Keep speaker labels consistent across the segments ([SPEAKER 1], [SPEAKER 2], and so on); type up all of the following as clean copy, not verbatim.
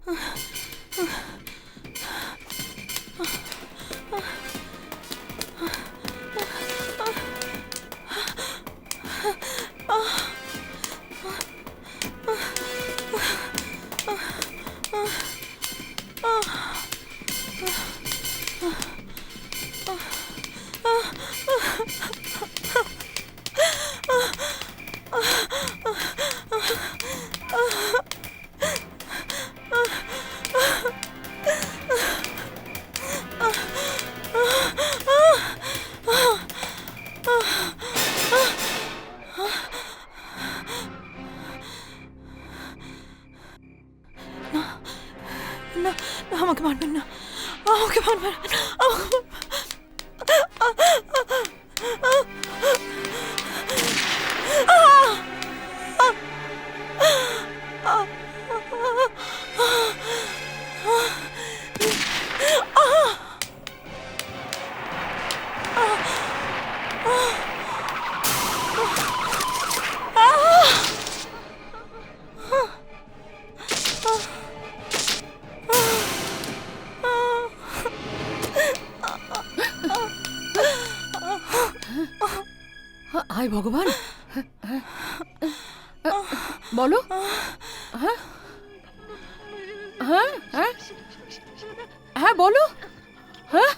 [SPEAKER 1] না না, আমাকে মারবেন না, আমাকে মারবেন না,
[SPEAKER 2] হায় ভগবান, বলো। হ্যাঁ হ্যাঁ হ্যাঁ হ্যাঁ বলো। হ্যাঁ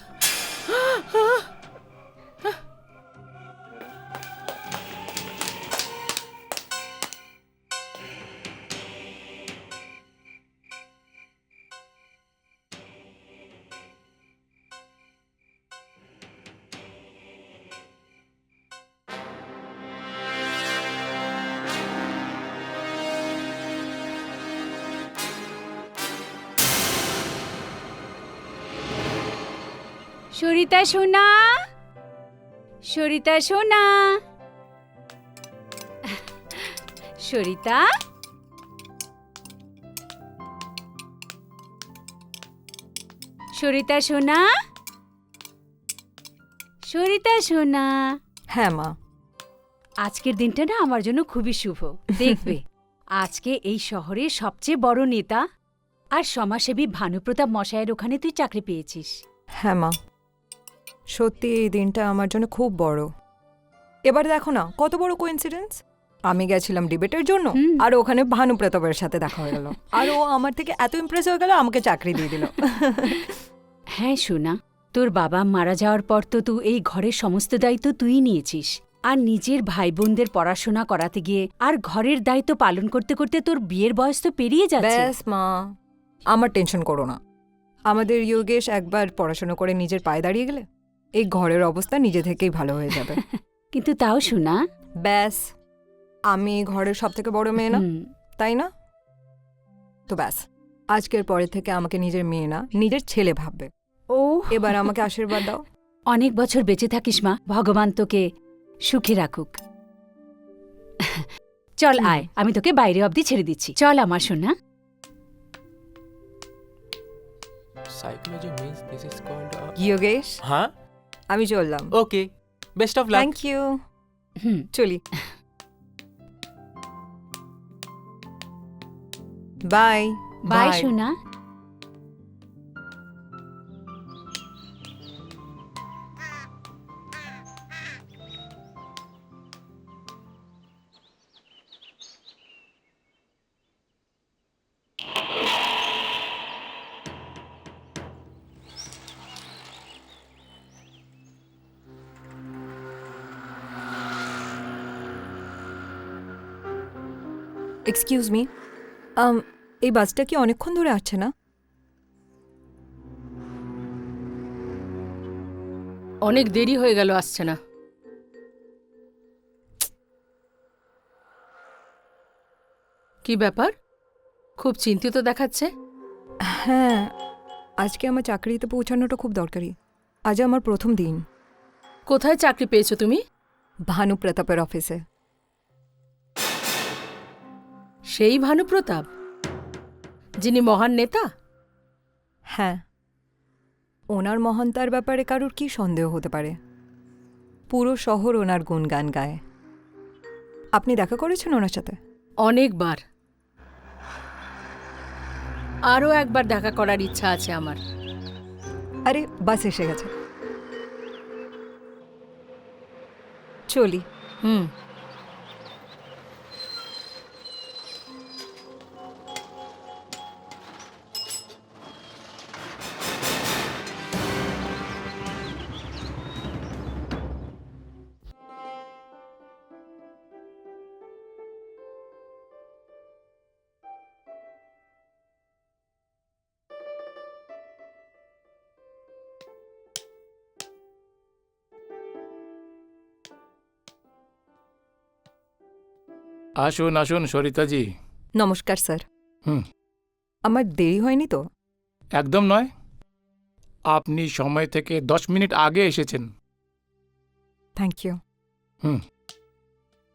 [SPEAKER 3] সরিতা সোনা, সরিতা সোনা, সরিতা, সরিতা সোনা, সরিতা সোনা।
[SPEAKER 1] হ্যাঁ মা।
[SPEAKER 3] আজকের দিনটা না আমার জন্য খুবই শুভ। দেখবে আজকে এই শহরের সবচেয়ে বড় নেতা আর সমাজসেবী ভানুপ্রতাপ মশাইয়ের ওখানে তুই চাকরি পেয়েছিস।
[SPEAKER 1] হ্যাঁ মা, সত্যি এই দিনটা আমার জন্য খুব বড়। এবার দেখো না কত বড় কোইন্সিডেন্স, আমি গেছিলাম ডিবেটের জন্য আর ওখানে ভানুপ্রতাপের সাথে দেখা হয়ে গেল, আর ও আমার থেকে এত ইমপ্রেস হয়ে গেল আমাকে চাকরি দিয়ে দিল।
[SPEAKER 3] হ্যাঁ সোনা, তোর বাবা মারা যাওয়ার পর তো তুই এই ঘরের সমস্ত দায়িত্ব তুই নিয়েছিস, আর নিজের ভাই বোনদের পড়াশোনা করাতে গিয়ে আর ঘরের দায়িত্ব পালন করতে করতে তোর বিয়ের বয়স তো পেরিয়ে যাচ্ছে।
[SPEAKER 1] ব্যাস মা, আমার টেনশন করো না। আমাদের যোগেশ একবার পড়াশোনা করে নিজের পায়ে দাঁড়িয়ে গেলে এই ঘরের অবস্থা নিজে থেকেই ভালো হয়ে যাবে।
[SPEAKER 3] কিন্তু তাও সোনা,
[SPEAKER 1] ব্যাস আমি ঘরের সব থেকে বড় মেয়ে না, তাই না? তো ব্যাস আজকের পরে থেকে আমাকে নিজের মেয়ে না নিজের ছেলে ভাববে।
[SPEAKER 3] ও
[SPEAKER 1] এবার আমাকে আশীর্বাদ দাও।
[SPEAKER 3] অনেক বছর বেঁচে থাকিস মা, ভগবান তোকে সুখে রাখুক। চল আয়, আমি তোকে বাইরে অবধি ছেড়ে দিচ্ছি, চল আমার সোনা।
[SPEAKER 4] Psychology means this is called
[SPEAKER 1] Yogesh,
[SPEAKER 4] huh?
[SPEAKER 1] আমি চললাম।
[SPEAKER 4] Okay. Best of luck.
[SPEAKER 1] Thank you, চলি, বাই।
[SPEAKER 3] বাই সোনা।
[SPEAKER 1] এক্সকিউজ মি, এই বাসটা কি অনেকক্ষণ ধরে আসছে না?
[SPEAKER 2] অনেক দেরি হয়ে গেল, আসছে না। কি ব্যাপার, খুব চিন্তিত দেখাচ্ছে।
[SPEAKER 1] হ্যাঁ, আজকে আমার চাকরিতে পৌঁছানোটা খুব দরকারি। আজ আমার প্রথম দিন।
[SPEAKER 2] কোথায় চাকরি পেয়েছো তুমি?
[SPEAKER 1] ভানুপ্রতাপের অফিসে।
[SPEAKER 2] সেই ভানুপ্রতাপ যিনি মহান নেতা?
[SPEAKER 1] হ্যাঁ, ওনার মহানতার ব্যাপারে কারোর কি সন্দেহ হতে পারে? পুরো শহর ওনার গুণগান গায়। আপনি দেখা করেছেন ওনার সাথে?
[SPEAKER 2] অনেকবার। আরও একবার দেখা করার ইচ্ছা আছে আমার।
[SPEAKER 1] আরে বাস এসে গেছে, চলি।
[SPEAKER 2] হুম।
[SPEAKER 5] আসুন আসুন সরিতাজি।
[SPEAKER 1] নমস্কার স্যার।
[SPEAKER 5] হুম।
[SPEAKER 1] আমার দেরি হয়নি তো?
[SPEAKER 5] একদম নয়, আপনি সময় থেকে 10 মিনিট আগে এসেছেন।
[SPEAKER 1] Thank you.
[SPEAKER 5] হুম,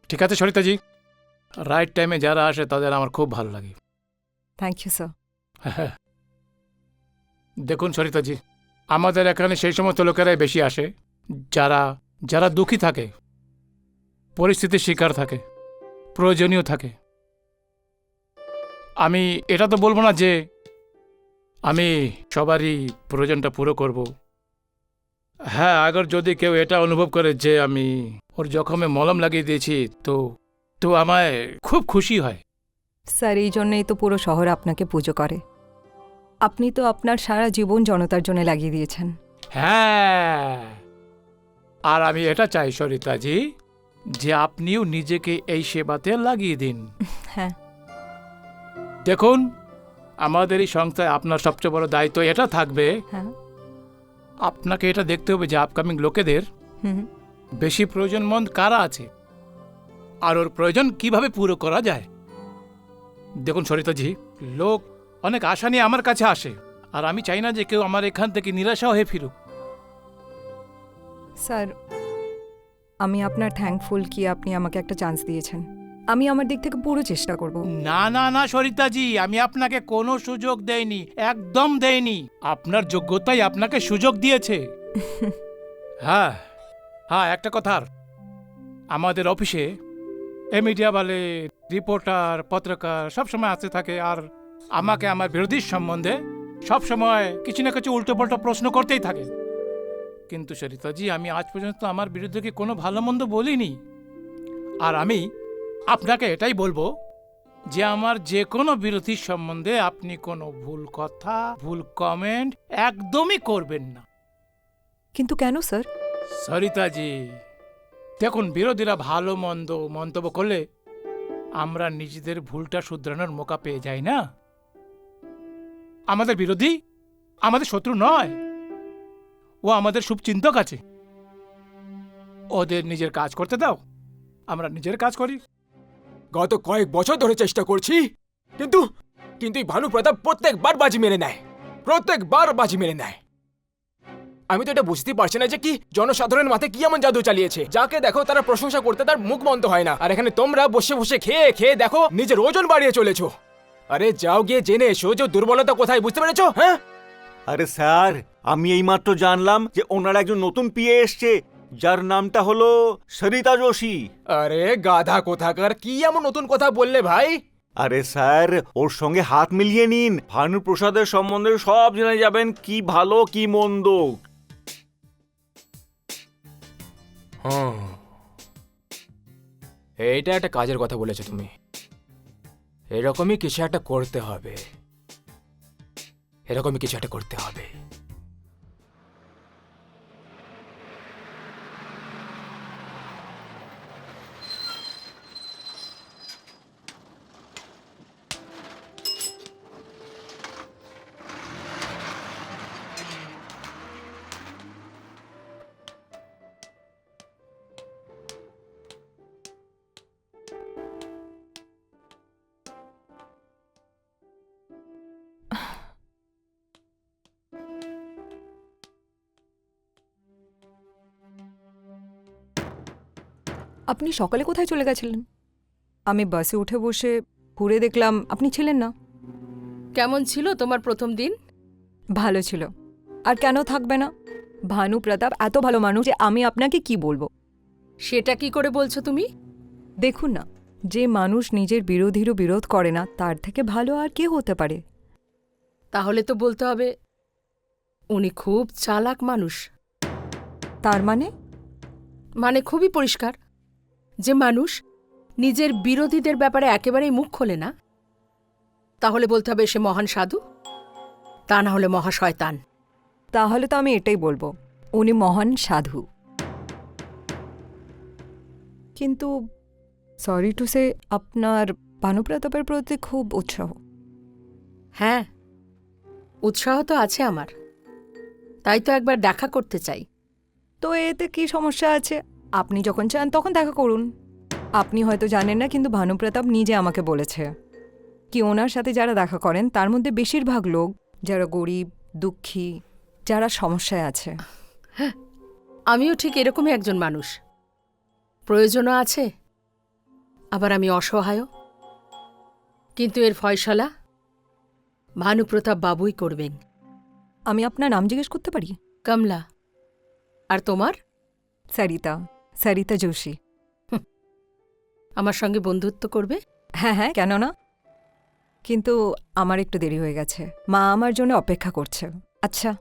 [SPEAKER 5] ঠিক আছে সরিতাজি, রাইট টাইমে যারা আসে তাদের আমার খুব ভালো লাগে।
[SPEAKER 1] Thank you sir.
[SPEAKER 5] দেখুন সরিতাজি, আমাদের এখানে সেই সমস্ত লোকেরাই বেশি আসে যারা যারা দুঃখী থাকে, পরিস্থিতির শিকার থাকে, প্রয়োজনীয় থাকে। আমি এটা তো বলবো না যে আমি সবারই প্রয়োজনটা পুরো করব। হ্যাঁ, আগর যদি কেউ এটা অনুভব করে যে আমি ওর জখমে মলম লাগিয়ে দিয়েছি, তো তো আমায় খুব খুশি হয়।
[SPEAKER 1] স্যার, এই জন্যই তো পুরো শহর আপনাকে পুজো করে। আপনি তো আপনার সারা জীবন জনতার জন্য লাগিয়ে দিয়েছেন।
[SPEAKER 5] হ্যাঁ, আর আমি এটা চাই সরিতাজি যে আপনিও নিজেকে এই সেবাতে লাগিয়ে দিন।
[SPEAKER 1] হ্যাঁ।
[SPEAKER 5] দেখুন, আমাদের এই সংস্থায় আপনার সবচেয়ে বড় দায়িত্ব এটা থাকবে,
[SPEAKER 1] হ্যাঁ।
[SPEAKER 5] আপনাকে এটা দেখতে হবে যে আপকামিং লোকেদের
[SPEAKER 1] হুম।
[SPEAKER 5] বেশি প্রয়োজনমন্দ কারা আছে আর ওর প্রয়োজন কিভাবে পুরো করা যায়। দেখুন সরিতাজি, লোক অনেক আশা নিয়ে আমার কাছে আসে, আর আমি চাই না যে কেউ আমার এখান থেকে নিরাশা হয়ে ফিরুক।
[SPEAKER 1] স্যার, আমি আপনার থ্যাঙ্কফুল কি আপনি আমাকে একটা চান্স দিয়েছেন। আমি আমার দিক থেকে পুরো চেষ্টা করব।
[SPEAKER 5] না না না সরিতাজি, আমি আপনাকে কোনো সুযোগ দেইনি, একদম দেইনি। আপনার যোগ্যতাই আপনাকে সুযোগ দিয়েছে। হ্যাঁ হ্যাঁ, একটা কথা, আমাদের অফিসে মিডিয়া বলে, রিপোর্টার, পত্রকার সবসময় আসতে থাকে, আর আমাকে আমার বিরোধীর সম্বন্ধে সবসময় কিছু না কিছু উল্টোপাল্টা প্রশ্ন করতেই থাকে। কিন্তু সরিতাজি, আমি আজ পর্যন্ত আমার বিরুদ্ধে কোনো ভালো মন্দ বলিনি। আর আমি আপনাকে এটাই বলবো যে আমার যে কোনো বিরোধীর সম্বন্ধে আপনি কোনো ভুল কথা, ভুল কমেন্ট একদমই করবেন না।
[SPEAKER 1] কিন্তু কেন স্যার?
[SPEAKER 5] সরিতাজি, দেখুন, বিরোধীরা ভালো মন্দ মন্তব্য করলে আমরা নিজেদের ভুলটা শুধরানোর মৌকা পেয়ে যাই না। আমাদের বিরোধী আমাদের শত্রু নয়, ও আমাদের শুভচিন্তক আছে। ওদের নিজের কাজ করতে দাও, আমরা নিজের কাজ করি।
[SPEAKER 6] গত কয়েক বছর ধরে চেষ্টা করছি, কিন্তু কিন্তু এই ভানু প্রতাপ প্রত্যেকবার বাজি মেরে নেয়, প্রত্যেকবার বাজি মেরে নেয়। আমি তো এটা বুঝতে পারছি না যে কি জনসাধারণের মাথায় কি এমন জাদু চালিয়েছে, যাকে দেখো তারা প্রশংসা করতে তার মুখ বন্ধ হয় না, আর এখানে তোমরা বসে বসে খেয়ে খেয়ে দেখো নিজের ওজন বাড়িয়ে চলেছো। আরে যাও গিয়ে জেনে এসো যে দুর্বলতা কোথায়, বুঝতে পেরেছো? হ্যাঁ।
[SPEAKER 7] আরে স্যার, আমি এইমাত্র জানলাম যে ওনার একজন নতুন পিএ এসছে, যার নামটা হলো সরিতা যোশী।
[SPEAKER 6] আরে গাধা কোথাকার, কি এমন নতুন কথা বললে ভাই?
[SPEAKER 7] আরে স্যার, ওর সঙ্গে হাত মিলিয়ে নিন, ভানু প্রসাদের সম্বন্ধে সব জেনে যাবেন, কি ভালো কি মন্দ।
[SPEAKER 6] এইটা একটা কাজের কথা বলেছো তুমি। এরকমই কিছু একটা করতে হবে, এরকমই কিছু একটা করতে হবে।
[SPEAKER 1] আপনি সকালে কোথায় চলে গেছিলেন? আমি বাসে উঠে বসে ঘুরে দেখলাম আপনি ছিলেন না।
[SPEAKER 2] কেমন ছিল তোমার প্রথম দিন?
[SPEAKER 1] ভালো ছিল, আর কেন থাকবে না? ভানু প্রতাপ এত ভালো মানুষ যে আমি আপনাকে কি বলবো।
[SPEAKER 2] সেটা কি করে বলছো তুমি?
[SPEAKER 1] দেখুন না, যে মানুষ নিজের বিরোধীরও বিরোধ করে না, তার থেকে ভালো আর কে হতে পারে?
[SPEAKER 2] তাহলে তো বলতে হবে উনি খুব চালাক মানুষ।
[SPEAKER 1] তার মানে?
[SPEAKER 2] মানে খুবই পরিষ্কার, যে মানুষ নিজের বিরোধীদের ব্যাপারে একেবারেই মুখ খোলে না, তাহলে বলতে হবে সে মহান সাধু, তা না হলে মহাশয়তান।
[SPEAKER 1] তাহলে তো আমি এটাই বলবো, উনি মহান সাধু। কিন্তু সরি টু সে, আপনার ভানুপ্রতাপের প্রতি খুব উৎসাহ।
[SPEAKER 2] হ্যাঁ, উৎসাহ তো আছে আমার, তাই তো একবার দেখা করতে চাই।
[SPEAKER 1] তো এতে কি সমস্যা আছে? আপনি যখন চান তখন দেখা করুন। আপনি হয়তো জানেন না, কিন্তু ভানুপ্রতাপ নিজে আমাকে বলেছে কি ওনার সাথে যারা দেখা করেন তার মধ্যে বেশিরভাগ লোক যারা গরিব, দুঃখী, যারা সমস্যায় আছে।
[SPEAKER 2] আমিও ঠিক এরকমই একজন মানুষ, প্রয়োজনও আছে, আবার আমি অসহায়ও। কিন্তু এর ফয়সালা ভানুপ্রতাপ বাবুই করবেন।
[SPEAKER 1] আমি আপনার নাম জিজ্ঞেস করতে পারি?
[SPEAKER 2] কমলা। আর তোমার?
[SPEAKER 1] সরিতা, সরিতা যোশী।
[SPEAKER 2] আমার সঙ্গে বন্ধুত্ব করবে?
[SPEAKER 1] হ্যাঁ হ্যাঁ, কেন না। কিন্তু আমার একটু দেরি হয়ে গেছে, মা আমার জন্য অপেক্ষা করছে। আচ্ছা।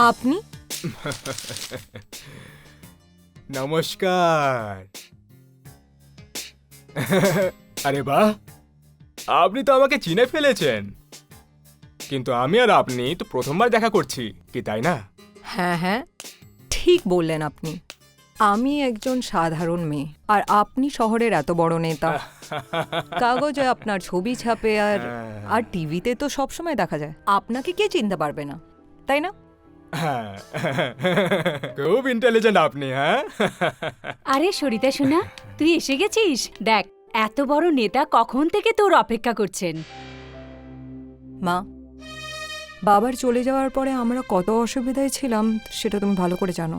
[SPEAKER 1] আপনি?
[SPEAKER 6] নমস্কার। আরে বাহ, আপনি তো আমাকে চিনে ফেলেছেন। কিন্তু আমি আর আপনি তো প্রথমবার দেখা করছি, কি তাই না?
[SPEAKER 1] হ্যাঁ হ্যাঁ, ঠিক বললেন আপনি। আমি একজন সাধারণ মেয়ে, আর আপনি শহরের এত বড় নেতা। কাগজে আপনার ছবি ছাপে, আর টিভিতে তো সবসময় দেখা যায়। আপনাকে কে চিনতে পারবে না, তাই না?
[SPEAKER 6] হ্যাঁ, খুব ইন্টেলিজেন্ট আপনি। হ্যাঁ,
[SPEAKER 3] আরে সরিতা সোনা, তুই এসে গেছিস। দেখ, এত বড় নেতা কখন থেকে তোর অপেক্ষা করছেন।
[SPEAKER 1] মা, বাবার চলে যাওয়ার পরে আমরা কত অসুবিধায় ছিলাম সেটা তুমি ভালো করে জানো।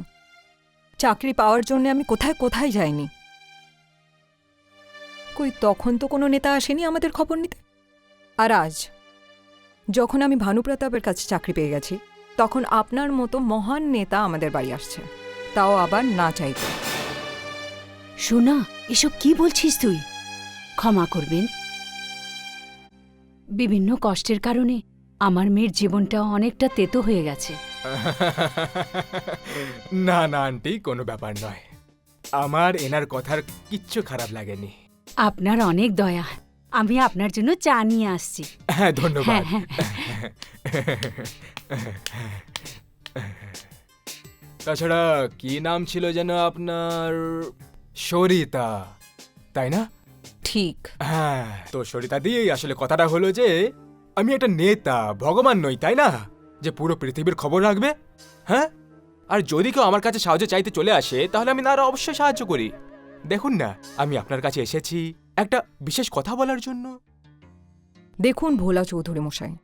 [SPEAKER 1] চাকরি পাওয়ার জন্য আমি কোথায় কোথায় যাইনি। কই তখন তো কোনো নেতা আসেনি আমাদের খবর নিতে। আর আজ যখন আমি ভানুপ্রতাপের কাছে চাকরি পেয়ে গেছি, তখন আপনার মতো মহান নেতা আমাদের বাড়ি আসছে, তাও আবার না চাইতে।
[SPEAKER 3] সোনা, এসব কি বলছিস তুই? ক্ষমা করবেন, বিভিন্ন কষ্টের কারণে আমার মেয়ের জীবনটা অনেকটা তেতো হয়ে গেছে।
[SPEAKER 6] না না আন্টি, কোনো ব্যাপার নয়। আমার এনার কথার কিচ্ছু খারাপ লাগেনি।
[SPEAKER 3] আপনার অনেক দয়া। আমি আপনার জন্য চা নিয়ে আসছি।
[SPEAKER 6] হ্যাঁ, ধন্যবাদ।
[SPEAKER 3] হ্যাঁ,
[SPEAKER 6] তাছাড়া কি নাম ছিল যেন আপনার? সরিতা, তাই না?
[SPEAKER 1] ঠিক।
[SPEAKER 6] হ্যাঁ, তো সরিতা দিয়েই আসলে কথাটা হলো যে আমি একটা নেতা, ভগবান নই, তাই না, যে পুরো পৃথিবীর খবর রাখবে। হ্যাঁ, আর যদি কেউ আমার কাছে সাহায্য চাইতে চলে আসে, তাহলে আমি তার অবশ্যই সাহায্য করি। দেখুন না, আমি আপনার কাছে এসেছি একটা বিশেষ কথা বলার জন্য।
[SPEAKER 1] দেখুন ভোলা চৌধুরী মশাই,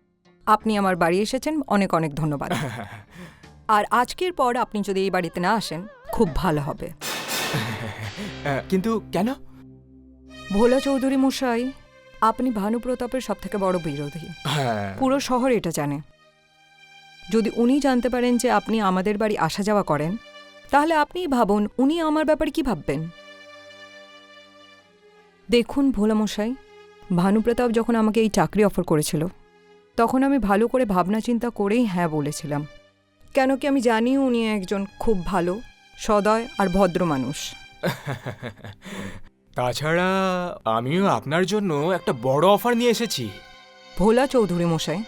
[SPEAKER 1] আপনি আমার বাড়ি এসেছেন, অনেক অনেক ধন্যবাদ। আর আজকের পর আপনি যদি এই বাড়িতে না আসেন খুব ভালো হবে।
[SPEAKER 6] কিন্তু কেন?
[SPEAKER 1] ভোলা চৌধুরী মশাই, আপনি ভানুপ্রতাপের সবথেকে বড় বিরোধী।
[SPEAKER 6] হ্যাঁ,
[SPEAKER 1] পুরো শহর এটা জানে। যদি উনি জানতে পারেন যে আপনি আমাদের বাড়ি আসা যাওয়া করেন, তাহলে আপনিই ভাবুন উনি আমার ব্যাপারে কি ভাববেন। দেখুন ভোলা মশাই, ভানুপ্রতাপ যখন আমাকে এই চাকরি অফার করেছিল, তখন আমি ভালো করে ভাবনা চিন্তা করেই হ্যাঁ বলেছিলাম। কেন কি আমি জানি উনি একজন খুব ভালো, সদয় আর ভদ্র মানুষ।
[SPEAKER 6] তাছাড়া আমিও আপনার জন্য একটা বড় অফার নিয়ে এসেছি।
[SPEAKER 1] ভোলা চৌধুরী মশাই,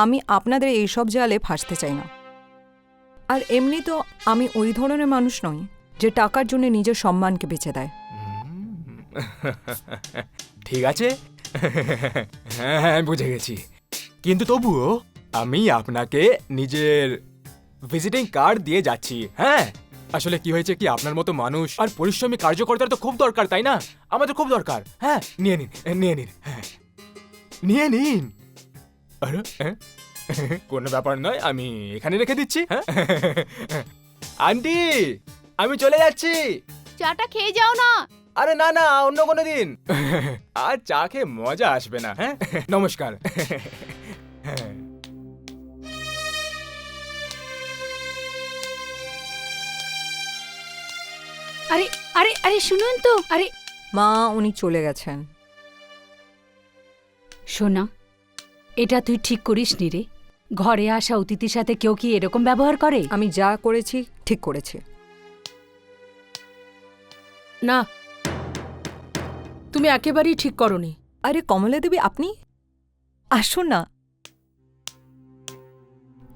[SPEAKER 1] আমি আপনাদের এইসব জালে ফাঁসতে চাই না। আর এমনি তো আমি ওই ধরনের মানুষ নই যে টাকার জন্য নিজের সম্মানকে বেচে দেয়।
[SPEAKER 6] ঠিক আছে, হ্যাঁ হ্যাঁ, বুঝে গেছি। কিন্তু তবুও আমি আপনাকে নিজের ভিজিটিং কার্ড দিয়ে যাচ্ছি। হ্যাঁ, আসলে কি হয়েছে কি, আপনার মতো মানুষ আর পরিশ্রমী কার্যকর্তার তো খুব দরকার, তাই না? আমাদের খুব দরকার। হ্যাঁ, নিয়ে নিন, নিয়ে নিন, হ্যাঁ নিয়ে নিন। আরে কোনো ব্যাপার নয়, আমি এখানে রেখে দিচ্ছি। হ্যাঁ, আন্টি আমি চলে যাচ্ছি।
[SPEAKER 8] চাটা খেয়ে যাও না।
[SPEAKER 6] আরে না না, অন্য কোনো দিন। আজ চা খেয়ে মজা আসবে না। হ্যাঁ, নমস্কার।
[SPEAKER 3] আরে আরে আরে শুনুন তো, আরে
[SPEAKER 1] মা উনি চলে গেছেন।
[SPEAKER 3] সোনা, এটা তুই ঠিক করিসনি রে। ঘরে আসা অতিথির সাথে কেউ কি এরকম ব্যবহার করে?
[SPEAKER 1] আমি যা করেছি ঠিক করেছি।
[SPEAKER 2] না, তুমি একেবারেই ঠিক করনি।
[SPEAKER 1] আরে কমলা দেবী আপনি আসুন না।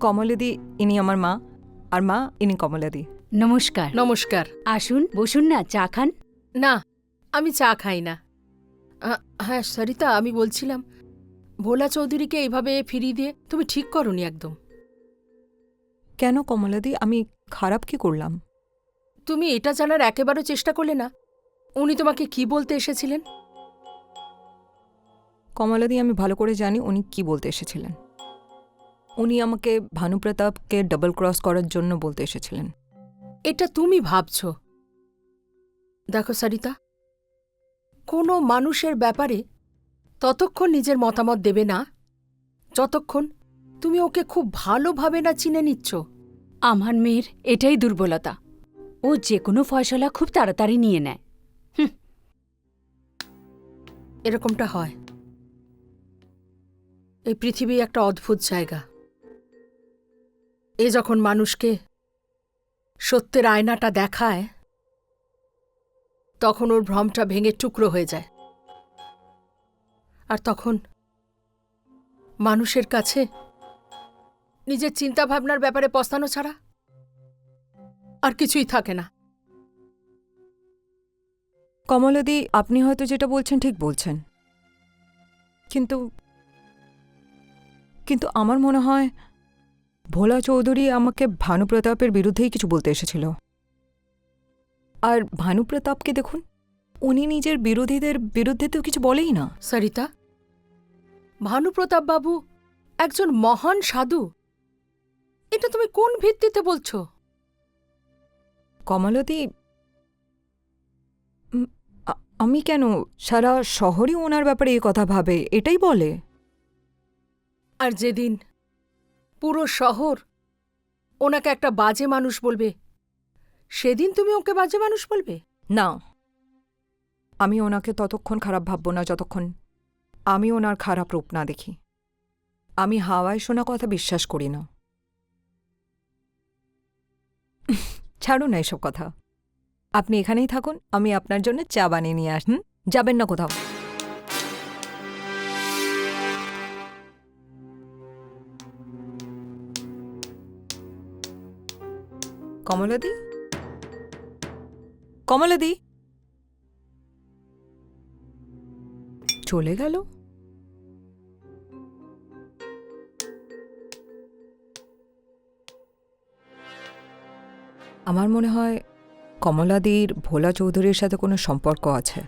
[SPEAKER 1] কমলাদি ইনি আমার মা, আর মা ইনি কমলাদি।
[SPEAKER 3] নমস্কার।
[SPEAKER 2] নমস্কার।
[SPEAKER 3] আসুন, বসুন না, চা খান।
[SPEAKER 2] না, আমি চা খাই না। হ্যাঁ সরিতা, আমি বলছিলাম ভোলা চৌধুরীকে এইভাবে ফিরিয়ে দিয়ে তুমি ঠিক করনি একদম।
[SPEAKER 1] কেন কমলাদি, আমি খারাপ কি করলাম?
[SPEAKER 2] তুমি এটা জানার একেবারেও চেষ্টা করলে না উনি তোমাকে কি বলতে এসেছিলেন?
[SPEAKER 1] কমলাদি আমি ভালো করে জানি উনি কি বলতে এসেছিলেন। উনি আমাকে ভানুপ্রতাপকে ডাবল ক্রস করার জন্য বলতে এসেছিলেন।
[SPEAKER 2] এটা তুমি ভাবছ। দেখো সরিতা, কোনো মানুষের ব্যাপারে ততক্ষণ নিজের মতামত দেবে না যতক্ষণ তুমি ওকে খুব ভালোভাবে না চিনে নিচ্ছ।
[SPEAKER 3] আমার মেয়ের এটাই দুর্বলতা, ও যে কোনো ফয়সলা খুব তাড়াতাড়ি নিয়ে নেয়।
[SPEAKER 2] এরকমটা হয়। এই পৃথিবী একটা অদ্ভুত জায়গা। এ যখন মানুষকে সত্যের আয়নাটা দেখায় তখন ওর ভ্রমটা ভেঙে টুকরো হয়ে যায়। আর তখন মানুষের কাছে নিজের চিন্তাভাবনার ব্যাপারে পস্তানো ছাড়া আর কিছুই থাকে না।
[SPEAKER 1] কমলাদি আপনি হয়তো যেটা বলছেন ঠিক বলছেন, কিন্তু কিন্তু আমার মনে হয় ভোলা চৌধুরী আমাকে ভানুপ্রতাপের বিরুদ্ধেই কিছু বলতে এসেছিল। আর ভানুপ্রতাপকে দেখুন, উনি নিজের বিরোধীদের বিরুদ্ধে তো কিছু বলেই না।
[SPEAKER 2] সরিতা, ভানুপ্রতাপ বাবু একজন মহান সাধু। এটা তুমি কোন ভিত্তিতে বলছো?
[SPEAKER 1] কমলাদি আমি কেন, সারা শহরই ওনার ব্যাপারে এই কথা ভাবে, এটাই বলে।
[SPEAKER 2] আর যেদিন পুরো শহর ওনাকে একটা বাজে মানুষ বলবে সেদিন তুমি ওকে বাজে মানুষ বলবে?
[SPEAKER 1] না, আমি ওনাকে ততক্ষণ খারাপ ভাবব না যতক্ষণ আমি ওনার খারাপ রূপ না দেখি। আমি হাওয়ায় শোনা কথা বিশ্বাস করি না। ছাড়ুন না এসব কথা। আপনি এখানেই থাকুন, আমি আপনার জন্য চা বানিয়ে নিয়ে আসুন। যাবেন না কোথাও। কমলাদি, কমলাদি চলে গেল। আমার মনে হয় কমলাদির ভোলা চৌধুরীর সাথে কোনো সম্পর্ক আছে।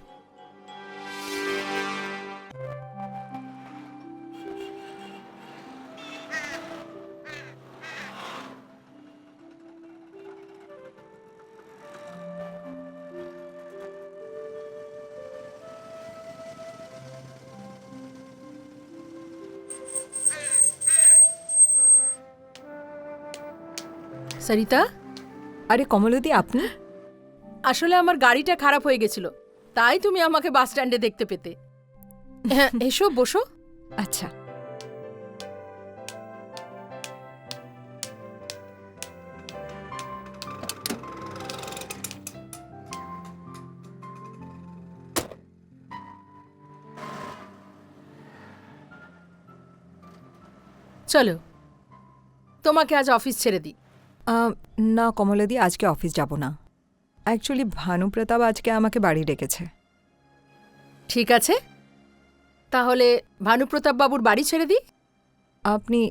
[SPEAKER 2] সরিতা,
[SPEAKER 1] আরে কমলাদি আপনি?
[SPEAKER 2] আসলে আমার গাড়িটা খারাপ হয়ে গেছিল, তাই তুমি আমাকে বাস স্ট্যান্ডে দেখতে পেতে। হ্যাঁ, এসো বসো।
[SPEAKER 1] আচ্ছা।
[SPEAKER 2] চলো, তোমাকে আজ অফিস ছেড়ে দিই।
[SPEAKER 1] না কমলাদি, আজকে অফিস যাব না। অ্যাকচুয়ালি ভানুপ্রতাপ আজকে আমাকে বাড়ি ডেকেছে।
[SPEAKER 2] ঠিক আছে, তাহলে ভানুপ্রতাপ বাবুর বাড়ি ছেড়ে দিই।
[SPEAKER 1] আপনি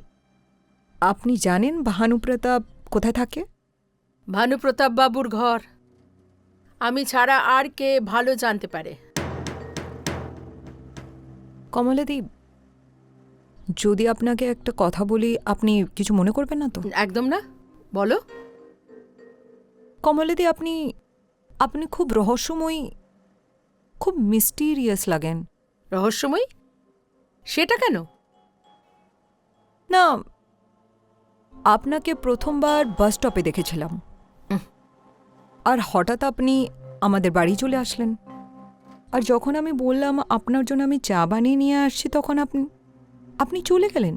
[SPEAKER 1] আপনি জানেন ভানুপ্রতাপ কোথায় থাকে?
[SPEAKER 2] ভানুপ্রতাপ বাবুর ঘর আমি ছাড়া আর কে ভালো জানতে পারে?
[SPEAKER 1] কমলাদি, যদি আপনাকে একটা কথা বলি আপনি কিছু মনে করবেন না তো?
[SPEAKER 2] একদম না, বলো।
[SPEAKER 1] কমলাদি, আপনি আপনি খুব রহস্যময়ী, খুব মিস্টিরিয়াস লাগেন।
[SPEAKER 2] রহস্যময়ী? সেটা কেন?
[SPEAKER 1] না, আপনাকে প্রথমবার বাস স্টপে দেখেছিলাম, আর হঠাৎ আপনি আমাদের বাড়ি চলে আসলেন। আর যখন আমি বললাম আপনার জন্য আমি চা বানিয়ে নিয়ে আসছি, তখন আপনি চলে গেলেন।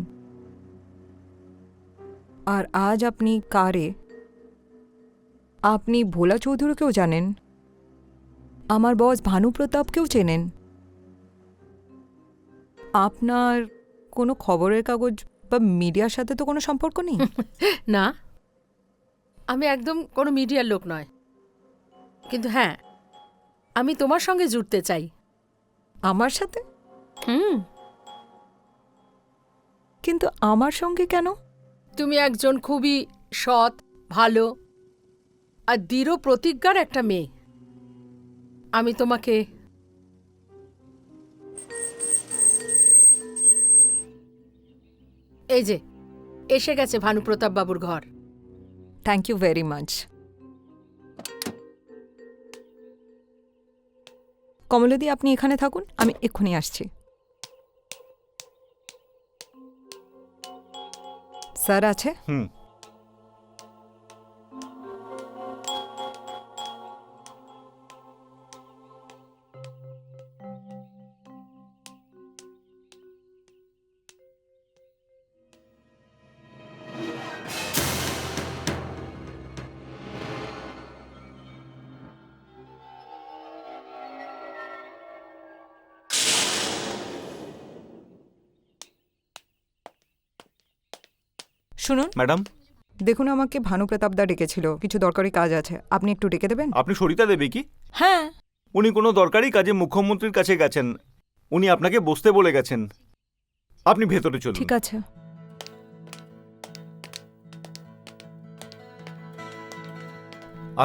[SPEAKER 1] আর আজ আপনি কারে, আপনি ভোলা চৌধুরীকেও জানেন, আমার বস ভানুপ্রতাপকেও চেনেন। আপনার কোনো খবরের কাগজ বা মিডিয়ার সাথে তো কোনো সম্পর্ক নেই?
[SPEAKER 2] না, আমি একদম কোনো মিডিয়ার লোক নয়। কিন্তু হ্যাঁ, আমি তোমার সঙ্গে জুড়তে চাই।
[SPEAKER 1] আমার সাথে?
[SPEAKER 2] হুম।
[SPEAKER 1] কিন্তু আমার সঙ্গে কেন?
[SPEAKER 2] তুমি একজন খুবই সৎ, ভালো আর দৃঢ় প্রতিজ্ঞার একটা মেয়ে। আমি তোমাকে এই যে এসে গেছে ভানুপ্রতাপ বাবুর ঘর।
[SPEAKER 1] Thank you very much. কমলাদি, আপনি এখানে থাকুন, আমি এক্ষুনি আসছি। স্যার আছে?
[SPEAKER 7] হুম।
[SPEAKER 1] শুনুন
[SPEAKER 7] ম্যাডাম,
[SPEAKER 1] দেখুন, আমাকে ভানুপ্রতাপদা ডেকেছিল, কিছু দরকারি কাজ আছে, আপনি একটু ডেকে দেবেন?
[SPEAKER 7] আপনি সরিতা দেবী কি?
[SPEAKER 1] হ্যাঁ।
[SPEAKER 7] উনি কোনো দরকারি কাজে মুখ্যমন্ত্রীর কাছে গেছেন, উনি আপনাকে বসতে বলে গেছেন। আপনি ভেতরে চলুন।
[SPEAKER 1] ঠিক আছে।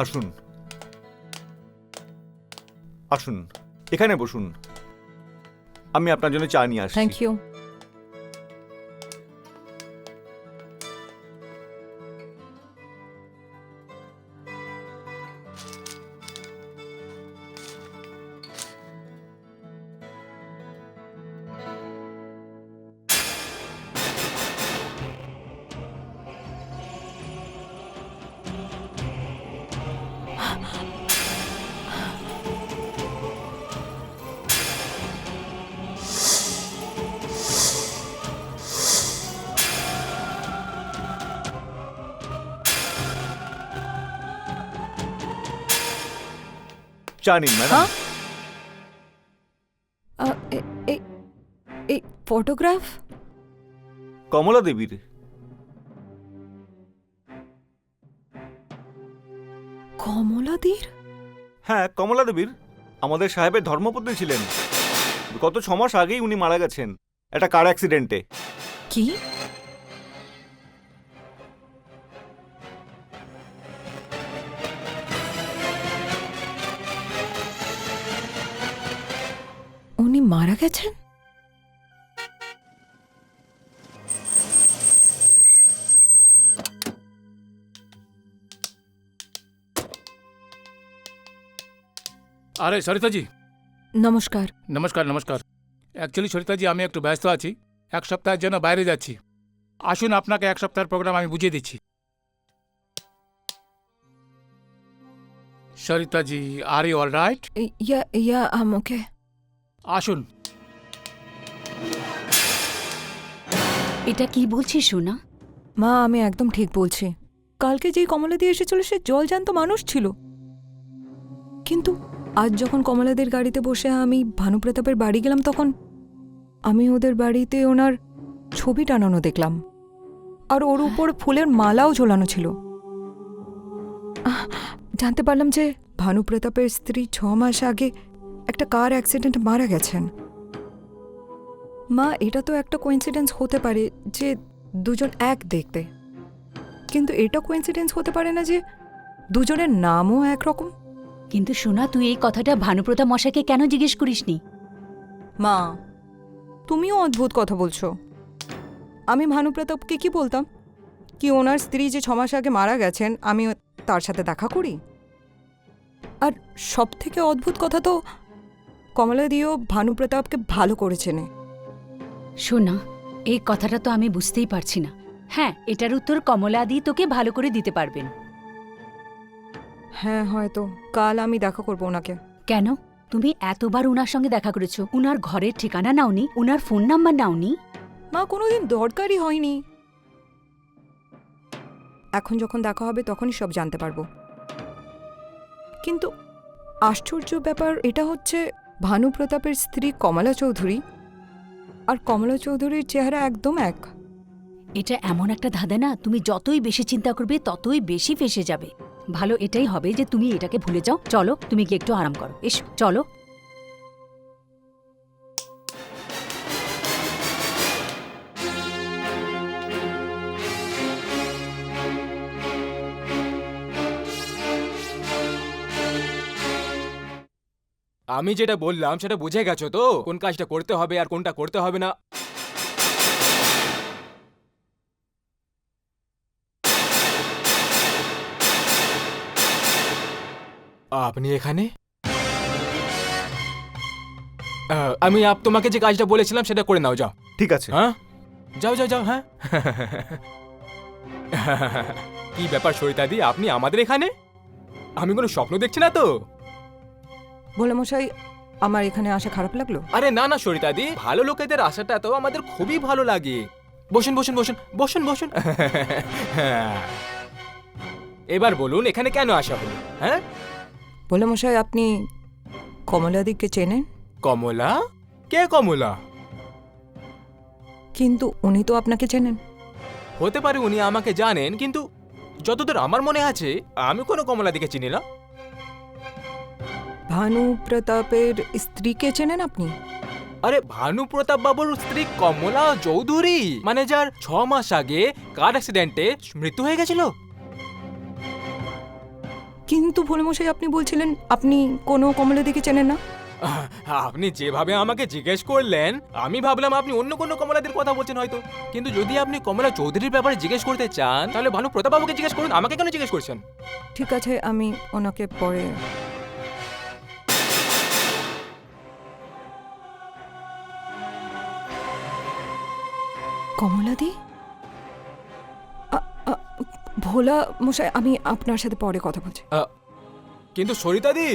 [SPEAKER 7] আসুন আসুন, এখানে বসুন, আমি আপনার জন্য চা নিয়ে আসছি।
[SPEAKER 1] Thank you.
[SPEAKER 7] চা নিন ম্যাডাম।
[SPEAKER 1] এই ফটোগ্রাফ
[SPEAKER 7] কমলা দেবীর।
[SPEAKER 1] কমলাদির?
[SPEAKER 7] হ্যাঁ, কমলা দেবীর। আমাদের সাহেবের ধর্মপত্নী ছিলেন। গত 6 মাস আগেই উনি মারা গেছেন একটা কার অ্যাক্সিডেন্টে।
[SPEAKER 1] কি? উনি মারা গেছেন?
[SPEAKER 5] আরে সরিতাজি,
[SPEAKER 1] নমস্কার।
[SPEAKER 5] নমস্কার নমস্কার। অ্যাকচুয়ালি সরিতাজি, আমি একটু ব্যস্ত আছি, 1 সপ্তাহের জন্য বাইরে যাচ্ছি। আসুন, আপনাকে 1 সপ্তাহের প্রোগ্রাম আমি বুঝিয়ে দিচ্ছি। সরিতাজি, আর ইউ অল রাইট?
[SPEAKER 1] ইয়া ওকে।
[SPEAKER 5] আসুন।
[SPEAKER 3] এটা কি বলছিস সোনা?
[SPEAKER 1] মা, আমি একদম ঠিক বলছি। কালকে যেই কমলাদি এসেছিল সে জলজ্যান্ত মানুষ ছিল, কিন্তু আজ যখন কমলাদের গাড়িতে বসে আমি ভানুপ্রতাপের বাড়ি গেলাম, তখন আমি ওদের বাড়িতে ওনার ছবি টানানো দেখলাম, আর ওর উপর ফুলের মালাও ঝোলানো ছিল। জানতে পারলাম যে ভানুপ্রতাপের স্ত্রী 6 মাস আগে একটা কার অ্যাক্সিডেন্টে মারা গেছেন। মা, এটা তো একটা কোইন্সিডেন্স হতে পারে যে দুজন এক দেখতে, কিন্তু এটা কোইন্সিডেন্স হতে পারে না যে দুজনের নামও একরকম।
[SPEAKER 3] কিন্তু সোনা, তুই এই কথাটা ভানুপ্রতাপ মশাইকে কেন জিজ্ঞেস করিসনি?
[SPEAKER 1] মা, তুমিও অদ্ভুত কথা বলছো। আমি ভানুপ্রতাপকে কি বলতাম কি ওনার স্ত্রী যে 6 মাস আগে মারা গেছেন, আমি তার সাথে দেখা করি। আর সব থেকে অদ্ভুত কথা তো কমলাদিও ভানুপ্রতাপকে ভালো করে চেনে।
[SPEAKER 3] শোনা, এই কথাটা তো আমি বুঝতেই পারছি না। হ্যাঁ, এটার উত্তর কমলাদি তোকে ভালো করে দিতে পারবেন।
[SPEAKER 1] হ্যাঁ, হয়তো কাল আমি দেখা করবো ওনাকে।
[SPEAKER 3] কেন? তুমি এতবার উনার সঙ্গে দেখা করেছো, উনার ঘরের ঠিকানা নাওনি, উনার ফোন নাম্বার নাওনি?
[SPEAKER 1] মা, কোনোদিন দরকারই হয়নি। এখন যখন দেখা হবে তখনই সব জানতে পারবো। কিন্তু আশ্চর্য ব্যাপার এটা হচ্ছে, ভানুপ্রতাপের স্ত্রী কমলা চৌধুরী আর কমলা চৌধুরীর চেহারা একদম এক।
[SPEAKER 3] এটা এমন একটা ধাঁধা না, তুমি যতই বেশি চিন্তা করবে ততই বেশি ফেঁসে যাবে। ভালো এটাই হবে যে তুমি এটাকে ভুলে যাও। চলো, তুমি গিয়ে একটু আরাম করো। এসো, চলো।
[SPEAKER 6] আমি যেটা বললাম সেটা বুঝে গেছো তো, কোন কাজটা করতে হবে আর কোনটা করতে হবে না। আপনি এখানে? আমি তোমাকে যে কাজটা বলেছিলাম সেটা করে নাও, যাও।
[SPEAKER 7] ঠিক আছে।
[SPEAKER 6] হ্যাঁ, যাও যাও যাও। হ্যাঁ। কি ব্যাপার সরিতাদি, আপনি আমাদের এখানে? আমি কোনো স্বপ্ন দেখছি না তো?
[SPEAKER 1] বলে মশাই, আমার এখানে আসা খারাপ লাগলো?
[SPEAKER 6] আরে না না সরিতাদি, ভালো লোকেদের আসাটা তো আমাদের খুবই ভালো লাগে। বসুন বসুন বসুন বসুন বসুন। এবার বলুন এখানে কেন আসা হলো? হ্যাঁ,
[SPEAKER 1] বলে মশাই, আপনি কমলাদিকে চেনেন?
[SPEAKER 6] কমলা? কে কমলা?
[SPEAKER 1] কিন্তু উনি তো আপনাকে চেনেন।
[SPEAKER 6] হতে পারে উনি আমাকে জানেন, কিন্তু যতদূর আমার মনে আছে আমি কোনো কমলা দিকে চিনি না।
[SPEAKER 1] ভানুপ্রতাপের স্ত্রীকে চেনেন আপনি?
[SPEAKER 6] আরে ভানু প্রতাপ বাবুর স্ত্রী কমলা চৌধুরী, মানে যার 6 মাস আগে কার অ্যাক্সিডেন্টে মৃত্যু হয়ে গেছিল।
[SPEAKER 1] কিন্তু ভোলে মশাই, আপনি বলছিলেন আপনি কোনো কমলাদিকে চেনেন না।
[SPEAKER 6] আপনি যেভাবে আমাকে জিজ্ঞেস করলেন আমি ভাবলাম আপনি অন্য কোনো কমলাদের কথা বলছেন হয়তো। কিন্তু যদি আপনি কমলা চৌধুরীর ব্যাপারে জিজ্ঞেস করতে চান তাহলে ভানু প্রতাপ বাবুকে জিজ্ঞেস করুন, আমাকে কেন জিজ্ঞেস করছেন?
[SPEAKER 1] ঠিক আছে, আমি ওনাকে পরে। কমলাদি? ভোলা মশাই, আমি আপনার সাথে পরে কথা বলছি।
[SPEAKER 6] কিন্তু সরিতাদি,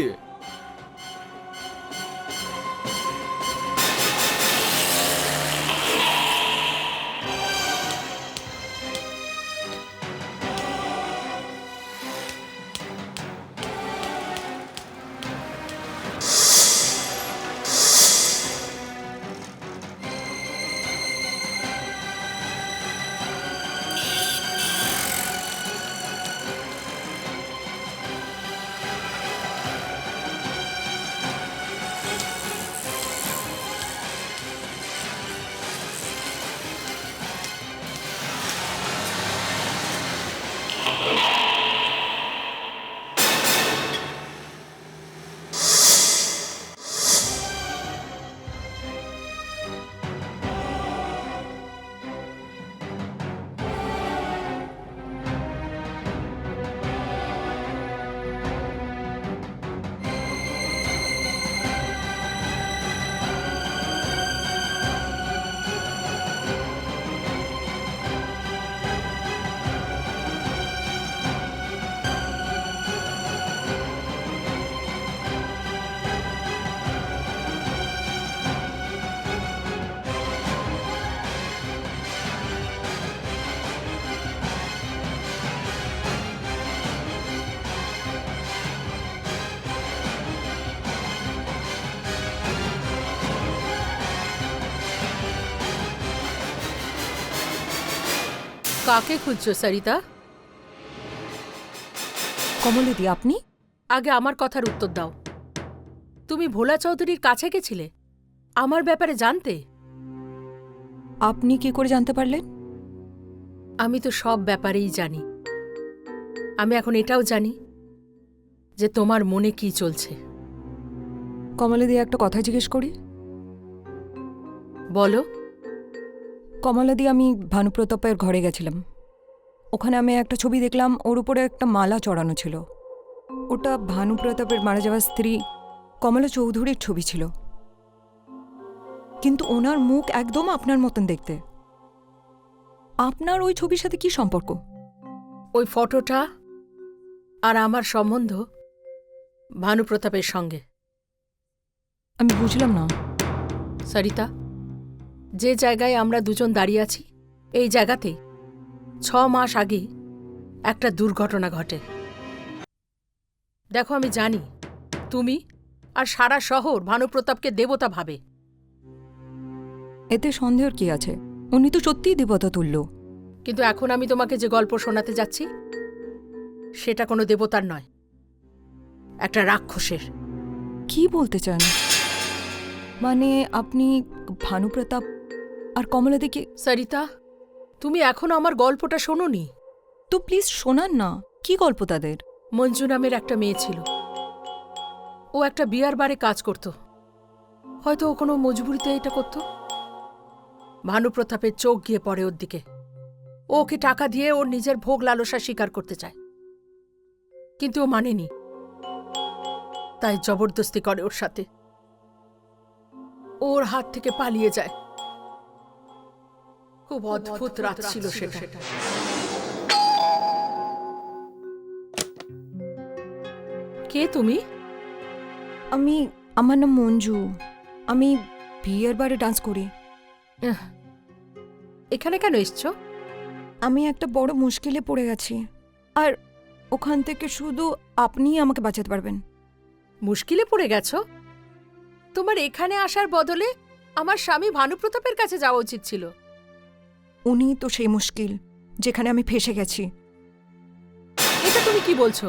[SPEAKER 2] কাকে খুঁজছো সরিতা?
[SPEAKER 1] কমলাদি, আপনি?
[SPEAKER 2] আগে আমার কথার উত্তর দাও। তুমি ভোলা চৌধুরীর কাছে গেছিলে আমার ব্যাপারে জানতে?
[SPEAKER 1] আপনি কি করে জানতে পারলেন?
[SPEAKER 2] আমি তো সব ব্যাপারেই জানি। আমি এখন এটাও জানি যে তোমার মনে কি চলছে।
[SPEAKER 1] কমলাদি, একটা কথা জিজ্ঞেস করি?
[SPEAKER 2] বলো।
[SPEAKER 1] কমলাদি, আমি ভানুপ্রতাপের ঘরে গেছিলাম। ওখানে আমি একটা ছবি দেখলাম, ওর উপরে একটা মালা চড়ানো ছিল। ওটা ভানু প্রতাপের মারা যাওয়া স্ত্রী কমলা চৌধুরীর ছবি ছিল, কিন্তু ওনার মুখ একদম আপনার মতন দেখতে। আপনার ওই ছবির সাথে কি সম্পর্ক?
[SPEAKER 2] ওই ফটোটা আর আমার সম্বন্ধ ভানুপ্রতাপের সঙ্গে।
[SPEAKER 1] আমি বুঝলাম না।
[SPEAKER 2] সরিতা, যে জায়গায় আমরা দুজন দাঁড়িয়ে আছি, এই জায়গাতেই 6 মাস আগে একটা দুর্ঘটনা ঘটে। দেখো, আমি জানি তুমি আর সারা শহর ভানুপ্রতাপকে দেবতা ভাবে।
[SPEAKER 1] এতে সন্দেহের কি আছে? উনি তো সত্যিই দেবতা তুল্য।
[SPEAKER 2] কিন্তু এখন আমি তোমাকে যে গল্প শোনাতে যাচ্ছি সেটা কোনো দেবতার নয়, একটা রাক্ষসের।
[SPEAKER 1] কি বলতে চান? মানে আপনি ভানুপ্রতাপ আর কমলা দেখে?
[SPEAKER 2] সরিতা, তুমি এখনো আমার গল্পটা শোনোনি।
[SPEAKER 1] তো প্লিজ শোনান না, কি গল্প তাদের?
[SPEAKER 2] মঞ্জু নামের একটা মেয়ে ছিল। ও একটা বিয়ার বারে কাজ করত। হয়তো ও কোনো মজবুরিতে এটা করত। ভানুপ্রতাপের চোখ গিয়ে পড়ে ওর দিকে। ও ওকে টাকা দিয়ে ওর নিজের ভোগ লালসা স্বীকার করতে চায়, কিন্তু ও মানেনি। তাই জবরদস্তি করে ওর সাথে। ওর হাত থেকে পালিয়ে যায়। খুব অদ্ভুত রাত ছিল সেটা। কে তুমি?
[SPEAKER 1] আমার নাম মঞ্জু। আমি বিয়ের বারে ডান্স করি।
[SPEAKER 2] এখানে কেন এসছো?
[SPEAKER 1] আমি একটা বড় মুশকিলে পড়ে গেছি, আর ওখান থেকে শুধু আপনিই আমাকে বাঁচাতে পারবেন।
[SPEAKER 2] মুশকিলে পড়ে গেছো? তোমার এখানে আসার বদলে আমার স্বামী ভানুপ্রতাপের কাছে যাওয়া উচিত ছিল।
[SPEAKER 1] উনি তো সেই মুশকিল যেখানে আমি ফেঁসে গেছি।
[SPEAKER 2] এটা তুমি কি বলছো?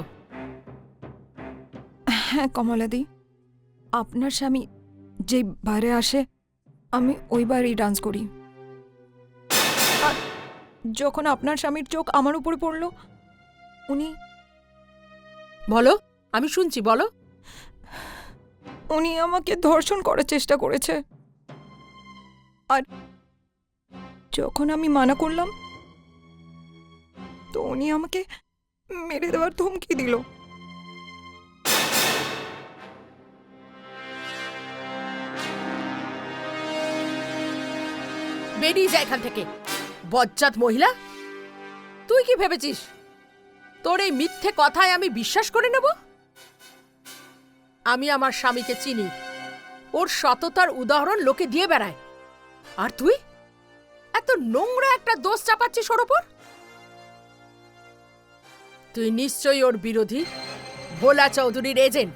[SPEAKER 1] হ্যাঁ কমলাদি, আপনার স্বামী যে বারে আসে আমি ওই বারেই ডান্স করি। আর যখন আপনার স্বামীর চোখ আমার উপরে পড়ল, উনি
[SPEAKER 2] বলো, আমি শুনছি, বলো।
[SPEAKER 1] উনি আমাকে ধর্ষণ করার চেষ্টা করেছে, আর যখন আমি মানা করলাম তো উনি আমাকে মেরে দেওয়ার ধমকি দিল।
[SPEAKER 2] বেরিয়ে যা এখান থেকে, বজ্জাত মহিলা। তুই কি ভেবেছিস তোর এই মিথ্যে কথায় আমি বিশ্বাস করে নেব? আমি আমার স্বামীকে চিনি। ওর সততার উদাহরণ লোকে দিয়ে বেড়ায়, আর তুই এত নোংরা একটা দোষ চাপাচ্ছিস ওর ওপর। তুই নিশ্চয়ই ওর বিরোধী, ভোলা চৌধুরীর এজেন্ট।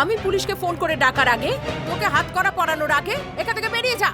[SPEAKER 2] আমি পুলিশকে ফোন করে ডাকার আগে, তোকে হাতকড়া পরানোর আগে এখান থেকে বেরিয়ে যা।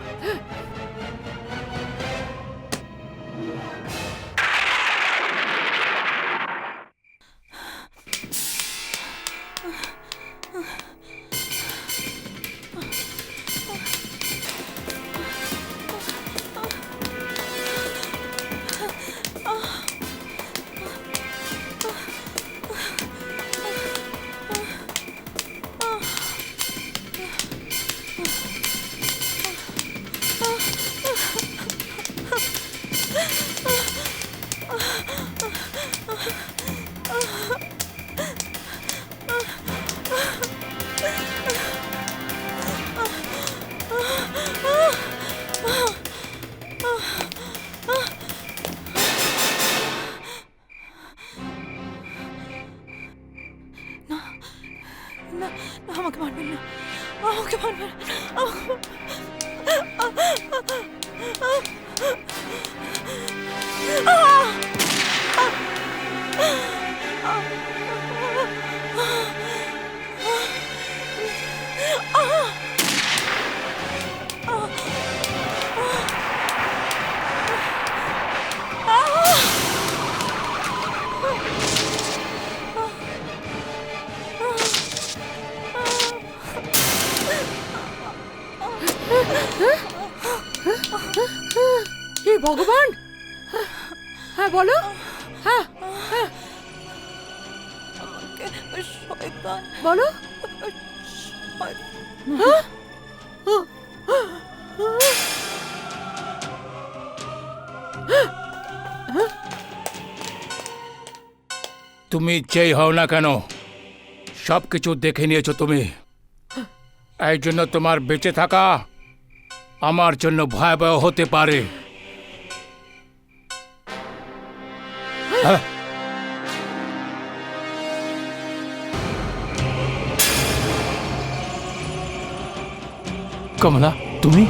[SPEAKER 1] না, আমাকে মারবেন না, আমাকে মারবেন
[SPEAKER 2] হে ভগবান! হ্যাঁ বলো। হ্যাঁ
[SPEAKER 1] শয়তান
[SPEAKER 2] বলো।
[SPEAKER 5] তুমি যেই হও না কেন, সব কিছু দেখে নিয়েছো তুমি। এই জন্য তোমার বেঁচে থাকা আমার জন্য ভয়াবহ হতে পারে। হ্যাঁ। কমলা, তুমি?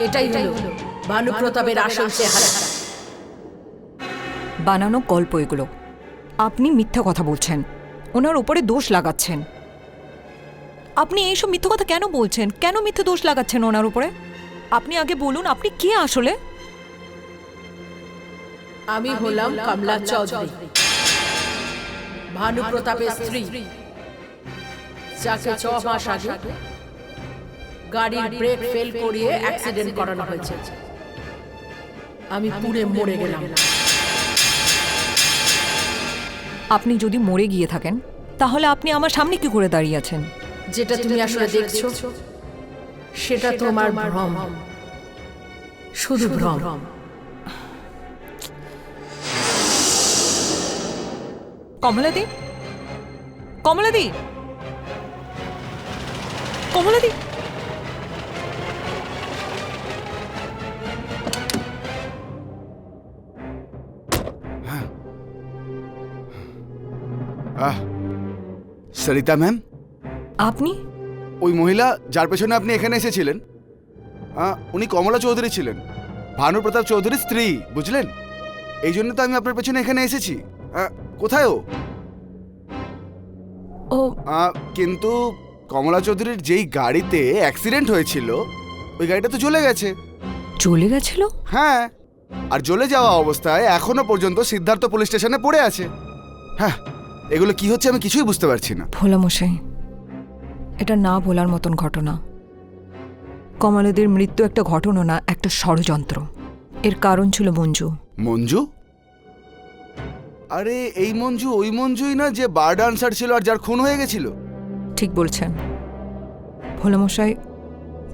[SPEAKER 2] এটাই হলো ভানুপ্রতাপের আসল চেহারা।
[SPEAKER 1] বানানো গল্প এগুলো। আপনি মিথ্যা কথা বলছেন, ওনার উপরে দোষ লাগাচ্ছেন। আপনি এইসব মিথ্যা কথা কেন বলছেন? কেন মিথ্যা দোষ লাগাচ্ছেন ওনার উপরে? আপনি আগে বলুন, আপনি কে আসলে?
[SPEAKER 2] আমি হলাম কমলা চৌধুরী, ভানুপ্রতাপের স্ত্রী, যাকে 6 মাস আগে গাড়ির ব্রেক ফেল করিয়ে অ্যাক্সিডেন্ট করানো হয়েছে। আমি পুড়ে মরে গেলাম।
[SPEAKER 1] আপনি যদি মরে গিয়ে থাকেন তাহলে আপনি আমার সামনে কি করে দাঁড়িয়ে আছেন?
[SPEAKER 2] যেটা তুমি আসলে দেখছো সেটা তোমার ভ্রম, শুধু ভ্রম।
[SPEAKER 1] কমলাদি, কমলাদি, কমলাদি।
[SPEAKER 9] সরিতা ম্যাম,
[SPEAKER 1] আপনি?
[SPEAKER 9] ওই মহিলা যার পেছনে আপনি এখানে এসেছিলেন, উনি কমলা চৌধুরী ছিলেন, ভানুপ্রতাপ চৌধুরীর স্ত্রী, বুঝলেন? এই জন্য তো আমি আপনার পেছনে এখানে এসেছি। কোথায় ও?
[SPEAKER 1] ও
[SPEAKER 9] কিন্তু কমলা চৌধুরীর যেই গাড়িতে অ্যাক্সিডেন্ট হয়েছিল ওই গাড়িটা তো জ্বলে গেছে।
[SPEAKER 1] চলে গেছিল?
[SPEAKER 9] হ্যাঁ, আর জ্বলে যাওয়া অবস্থায় এখনো পর্যন্ত সিদ্ধার্থ পুলিশ স্টেশনে পড়ে আছে। হ্যাঁ, এগুলো কি হচ্ছে আমি কিছুই বুঝতে পারছি না।
[SPEAKER 1] ভোলামশাই, এটা না বলার মতন ঘটনা। কমলাদির মৃত্যু একটা ঘটনা না, একটা ষড়যন্ত্র। এর কারণ ছিল মঞ্জু।
[SPEAKER 9] মঞ্জু? আরে এই মঞ্জু ওই মঞ্জুই না যে বার ডান্সার ছিল আর যার খুন হয়ে গেছিল?
[SPEAKER 1] ঠিক বলছেন ভোলামশাই।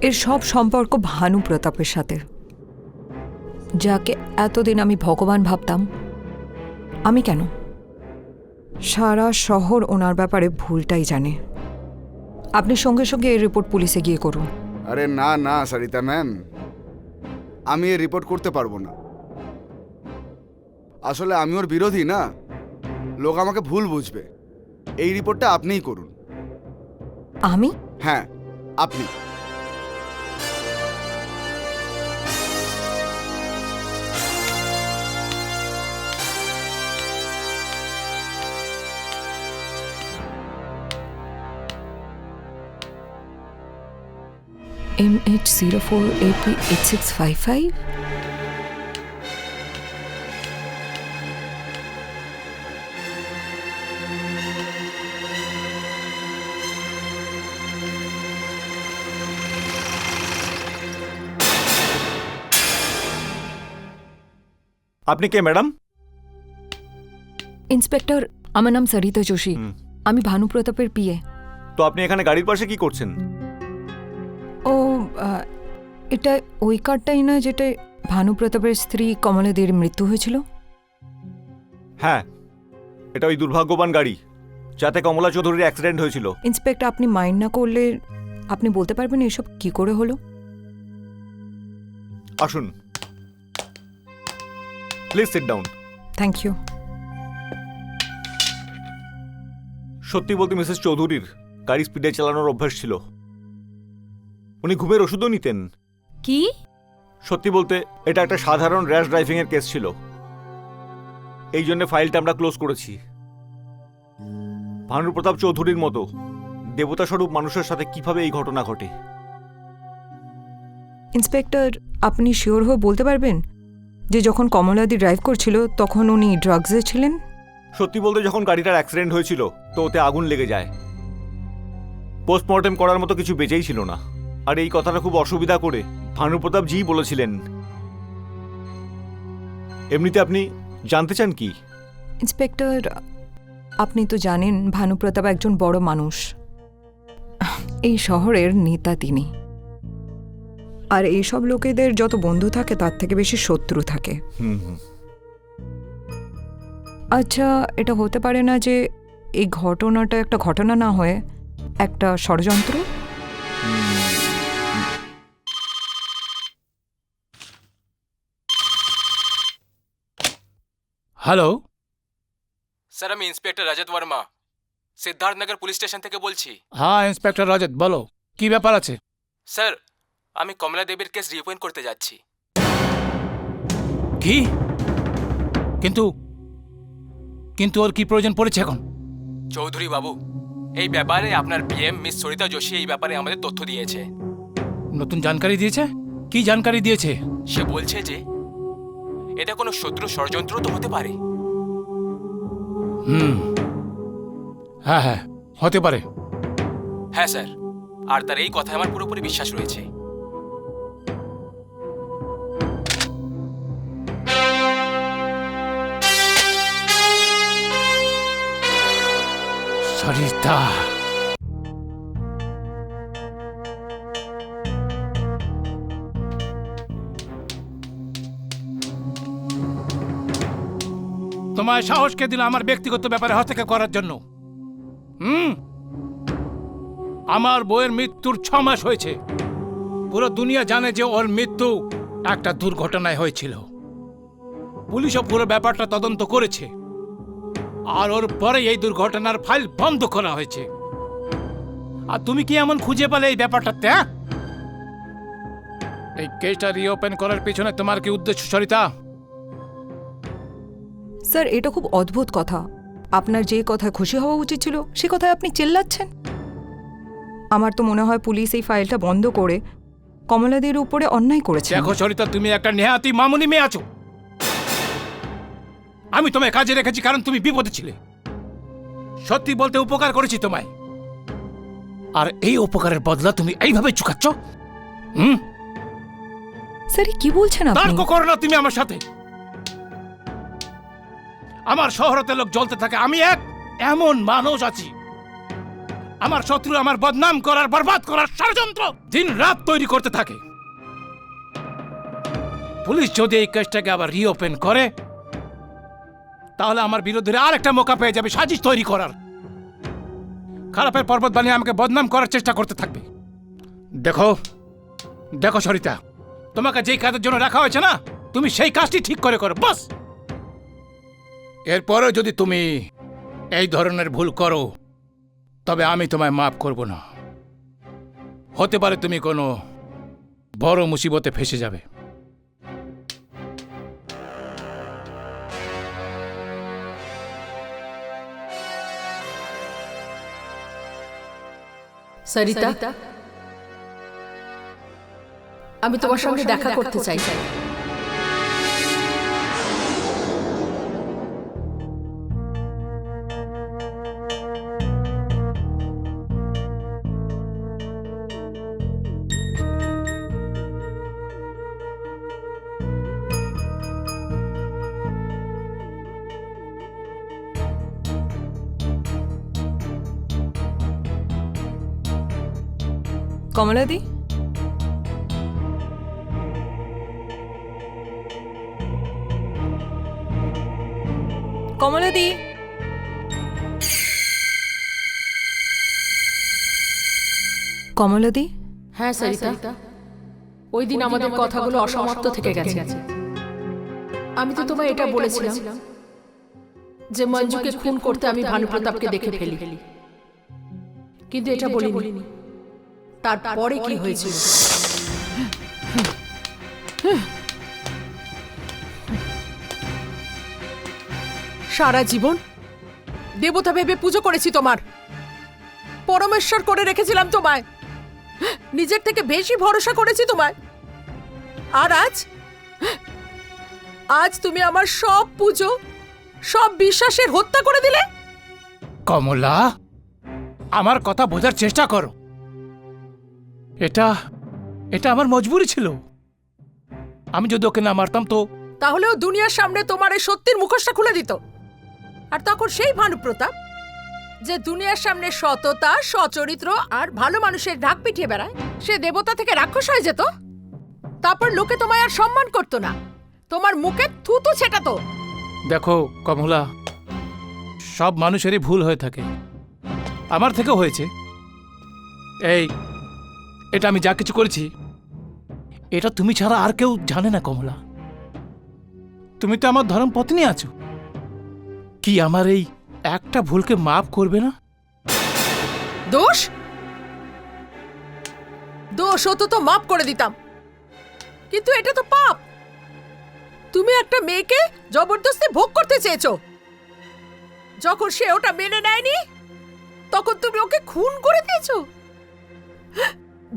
[SPEAKER 1] এর সব সম্পর্ক ভানু প্রতাপের সাথে, যাকে এতদিন আমি ভগবান ভাবতাম। আমি কেন, সারা শহর ওনার ব্যাপারে ভুলটাই জানে। আপনি সঙ্গে সঙ্গে এই রিপোর্ট পুলিশে গিয়ে করুন।
[SPEAKER 9] আরে না না সরিতা ম্যাম, আমি এই রিপোর্ট করতে পারবো না। আসলে আমি ওর বিরোধী না, লোক আমাকে ভুল বুঝবে। এই রিপোর্টটা আপনিই করুন।
[SPEAKER 1] আমি?
[SPEAKER 9] হ্যাঁ, আপনি।
[SPEAKER 1] MH04AP8655।
[SPEAKER 7] আপনি কে ম্যাডাম?
[SPEAKER 1] ইন্সপেক্টর, আমার নাম সরিতা যোশী। আমি ভানু প্রতাপের পিএ।
[SPEAKER 7] তো আপনি এখানে গাড়ির পাশে কি করছেন?
[SPEAKER 1] ও এটা ওই কারটাই না যেটা ভানু প্রতাপের স্ত্রী কমলাদির মৃত্যু হয়েছিল?
[SPEAKER 7] হ্যাঁ, এটা ওই দুর্ভাগ্যবান গাড়ি যাতে কমলা চৌধুরীর অ্যাক্সিডেন্ট হয়েছিল।
[SPEAKER 1] ইন্সপেক্টর, আপনি মাইন্ড না করলে আপনি বলতে পারবেন এসব কি করে হলো?
[SPEAKER 7] আসুন, please sit down.
[SPEAKER 1] Thank you.
[SPEAKER 7] সত্যি বলতে মিসেস চৌধুরীর গাড়ি স্পিডে চালানোর অভ্যাস ছিল। উনি ঘুমের ওষুধও নিতেন।
[SPEAKER 3] কি?
[SPEAKER 7] সত্যি বলতে এটা একটা সাধারণ র্যাশ ড্রাইভিং এর কেস ছিল। এই জন্য ফাইলটা আমরা ক্লোজ করেছি। ভানুপ্রতাপ চৌধুরীর মতো দেবতা স্বরূপ মানুষের সাথে কিভাবে এই ঘটনা ঘটে?
[SPEAKER 1] ইন্সপেক্টর, আপনি শিওর হয়ে বলতে পারবেন যে যখন কমলাদি ড্রাইভ করছিল তখন উনি ড্রাগসে ছিলেন?
[SPEAKER 7] সত্যি বলতে যখন গাড়িটার অ্যাক্সিডেন্ট হয়েছিল তো ওতে আগুন লেগে যায়। পোস্টমর্টেম করার মতো কিছু বেঁচেই ছিল না। আর এই কথাটা খুব অসুবিধা করে ভানুপ্রতাপ জি বলেছিলেন। এমনিতে আপনি জানতে চান কি?
[SPEAKER 1] ইন্সপেক্টর, আপনি তো জানেন ভানুপ্রতাপ একজন বড় মানুষ। এই শহরের নেতা তিনি। আর এইসব লোকেদের যত বন্ধু থাকে তার থেকে বেশি শত্রু থাকে। আচ্ছা, এটা হতে পারে না যে এই ঘটনাটা একটা ঘটনা না হয়ে একটা ষড়যন্ত্র?
[SPEAKER 5] হ্যালো,
[SPEAKER 6] স্যার আমি ইন্সপেক্টর রজত বর্মা সিদ্ধার্থনগর পুলিশ স্টেশন থেকে বলছি।
[SPEAKER 5] হ্যাঁ ইন্সপেক্টর রজত, বলো কি ব্যাপার আছে?
[SPEAKER 6] স্যার আমি কমলা দেবীর কেস রিওপেন করতে যাচ্ছি।
[SPEAKER 5] কি? কিন্তু কিন্তু ওর কি প্রয়োজন পড়েছে এখন?
[SPEAKER 6] চৌধুরী বাবু, এই ব্যাপারে আপনার পিএম মিস সরিতা যোশী এই ব্যাপারে আমাদের তথ্য দিয়েছে।
[SPEAKER 5] নতুন জানকারি দিয়েছে? কি জানকারি দিয়েছে?
[SPEAKER 6] সে বলছে যে এটা কোনো শত্রু ষড়যন্ত্র তো হতে পারে।
[SPEAKER 5] হ্যাঁ হ্যাঁ, হতে পারে।
[SPEAKER 6] হ্যাঁ স্যার, আর তার এই কথায় আমার পুরোপুরি বিশ্বাস রয়েছে।
[SPEAKER 5] সরিতা, তোমায় সাহস কে দিল আমার ব্যক্তিগত ব্যাপারে হস্তক্ষেপ করার জন্য? আমার বউয়ের মৃত্যুর 6 মাস হয়েছে। পুরো দুনিয়া জানে যে ওর মৃত্যু একটা দুর্ঘটনায় হয়েছিল। পুলিশও পুরো ব্যাপারটা তদন্ত করেছে, আর ওর পরে এই দুর্ঘটনার ফাইল বন্ধ করা হয়েছে। আর তুমি কি এমন খুঁজে পেলে এই ব্যাপারটাতে? এই কেসটা রিওপেন করার পিছনে তোমার কি উদ্দেশ্য সরিতা?
[SPEAKER 1] স্যার, এটা খুব অদ্ভুত কথা। আপনার যে কথায় খুশি হওয়া উচিত ছিল সে কথায় আপনি চিল্লাচ্ছেন। আমার তো মনে হয় পুলিশ এই ফাইলটা বন্ধ করে কমলাদের উপরে অন্যায় করেছে।
[SPEAKER 5] দেখো সরিতা, তুমি একটা নেহাতি মামুনি মেয়ে আছো। আমি তোমায় কাজে রেখেছি কারণ তুমি বিপদে ছিলে। সত্যি বলতে উপকার করেছি তোমায়, আর এই উপকারের বদলা তুমি এইভাবে চুকাচ্ছ।
[SPEAKER 1] স্যার, কি বলছেন আপনি?
[SPEAKER 5] তর্ক করো না তুমি আমার সাথে। আমার শহরতে লোক জ্বলতে থাকে, আমি এক এমন মানুষ আছি। আমার শত্রু আমার বদনাম করার, বরবাদ করার ষড়যন্ত্র দিন রাত তৈরি করতে থাকে। পুলিশ যদি এই কেসটাকে আবার রিওপেন করে তাহলে আমার বিরুদ্ধে আর একটা মৌকা পেয়ে যাবে সাজিশ তৈরি করার। খারাপের পর্বত বানিয়ে আমাকে বদনাম করার চেষ্টা করতে থাকবে। দেখো দেখো সরিতা, তোমাকে যেই কাজের জন্য রাখা হয়েছে না, তুমি সেই কাজটি ঠিক করে করো, বাস। এরপরেও যদি তুমি এই ধরনের ভুল করো তবে আমি তোমায় মাফ করব না। হতে পারে তুমি কোনো বড় মুসিবতে ফেসে যাবে।
[SPEAKER 2] সরিতা, আমি তোমার সঙ্গে দেখা করতে চাই।
[SPEAKER 1] কমলাদি, কমলাদি, কমলাদি।
[SPEAKER 2] হ্যাঁ সরিতা, ওই দিন আমাদের কথাগুলো অসমাপ্ত থেকে গেছে। আমি তো তোমায় এটা বলেছিলাম যে মঞ্জুকে খুন করতে আমি ভানুপ্রতাপকে দেখে ফেলি, কিন্তু এটা বলিনি তারপরে কি হয়েছিল। সারা জীবন দেবতা ভেবে পুজো করেছি, তোমার পরমেশ্বর করে রেখেছিলাম তোমায়, নিজের থেকে বেশি ভরসা করেছি তোমায়। আর আজ তুমি আমার সব পুজো, সব বিশ্বাসের হত্যা করে দিলে।
[SPEAKER 5] কমলা, আমার কথা বোঝার চেষ্টা করো। এটা এটা আমার মজবুরি ছিল। আমি যদি ওকে না মারতাম তো
[SPEAKER 2] তাহলেও দুনিয়ার সামনে তোমার এই সত্যির মুখোশটা খুলে দিত। আর তখন সেই ভানুপ্রতাপ যে দুনিয়ার সামনে সততা, সচরিত্র আর ভালো মানুষের ঢাক পিটিয়ে বেড়ায়, সে দেবতা থেকে রাক্ষস হয়ে যেত। তারপর লোকে তোমায় আর সম্মান করতো না, তোমার মুখে থুতু ছেটাতো।
[SPEAKER 5] দেখো কমলা, সব মানুষেরই ভুল হয়ে থাকে, আমার থেকেও হয়েছে। এটা আমি যা কিছু করেছি, এটা তুমি ছাড়া আর কেউ জানে না কমলা। তুমি তো আমার ধর্মপত্নী আছো, কি আমার এই একটা ভুলকে মাফ করবে না?
[SPEAKER 2] দোষ দোষ হতো তো মাফ করে দিতাম, কিন্তু এটা তো পাপ। তুমি একটা মেয়েকে জবরদস্তি ভোগ করতে চেয়েছো, যখন সে ওটা মেনে নেয়নি তখন তুমি ওকে খুন করে দিয়েছো।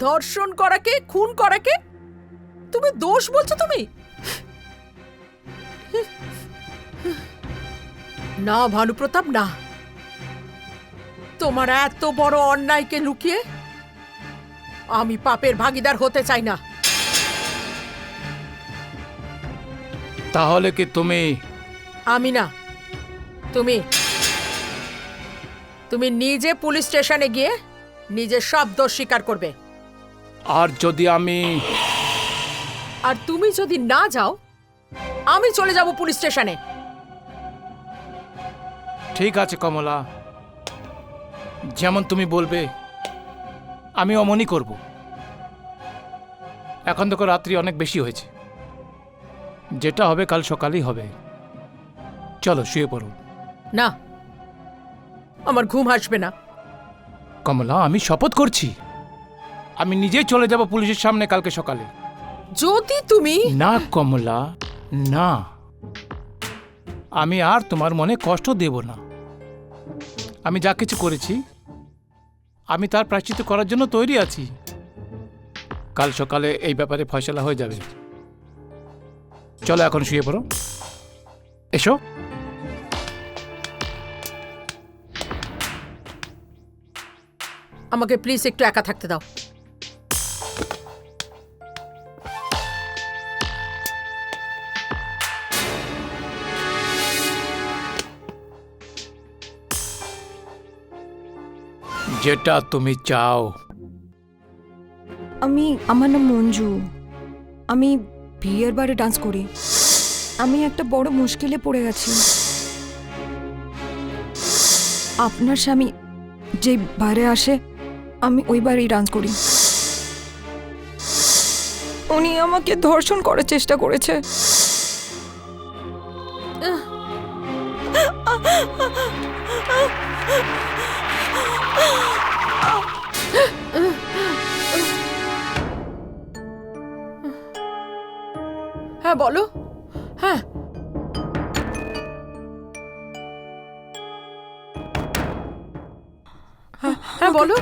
[SPEAKER 2] ধর্ষণ করাকে, খুন করাকে তুমি দোষ বলছো? তুমি না ভানুপ্রতাপ, না। তোমার এত বড় অন্যায়কে লুকিয়ে আমি পাপের ভাগীদার হতে চাই না।
[SPEAKER 5] তাহলে কি তুমি?
[SPEAKER 2] আমি না, তুমি তুমি নিজে পুলিশ স্টেশনে গিয়ে নিজের সব দোষ স্বীকার করবে।
[SPEAKER 5] আর যদি আমি?
[SPEAKER 2] আর তুমি যদি না যাও, আমি চলে যাব পুলিশ স্টেশনে।
[SPEAKER 5] ঠিক আছে কমলা, যেমন তুমি বলবে আমি অমনই করব। এখন দেখো রাত্রি অনেক বেশি হয়েছে, যেটা হবে কাল সকালেই হবে। চলো শুয়ে পড়ো।
[SPEAKER 2] না, আমার ঘুম আসবে না।
[SPEAKER 5] কমলা, আমি শপথ করছি, আমি নিজেই চলে যাব পুলিশের সামনে কালকে সকালে।
[SPEAKER 2] যদি তুমি
[SPEAKER 5] না কমলা, না, আমি আর তোমার মনে কষ্ট দেব না। আমি যা কিছু করেছি আমি তার প্রায়শ্চিত্ত করার জন্য তৈরি আছি। কাল সকালে এই ব্যাপারে ফয়সালা হয়ে যাবে। চলো এখন শুয়ে পড়ো, এসো।
[SPEAKER 2] আমাকে প্লিজ একটু একা থাকতে দাও।
[SPEAKER 5] যেটা তুমি চাও।
[SPEAKER 1] আমার নাম মঞ্জু, আমি বিয়ের বারে ডান্স করি। আমি একটা বড় মুশকিলে পড়ে গেছি। আপনার স্বামী যে বারে আসে আমি ওই বারেই ডান্স করি। উনি আমাকে ধর্ষণ করার চেষ্টা করেছে।
[SPEAKER 2] হ্যাঁ বলো। হ্যাঁ, হ্যাঁ বলো।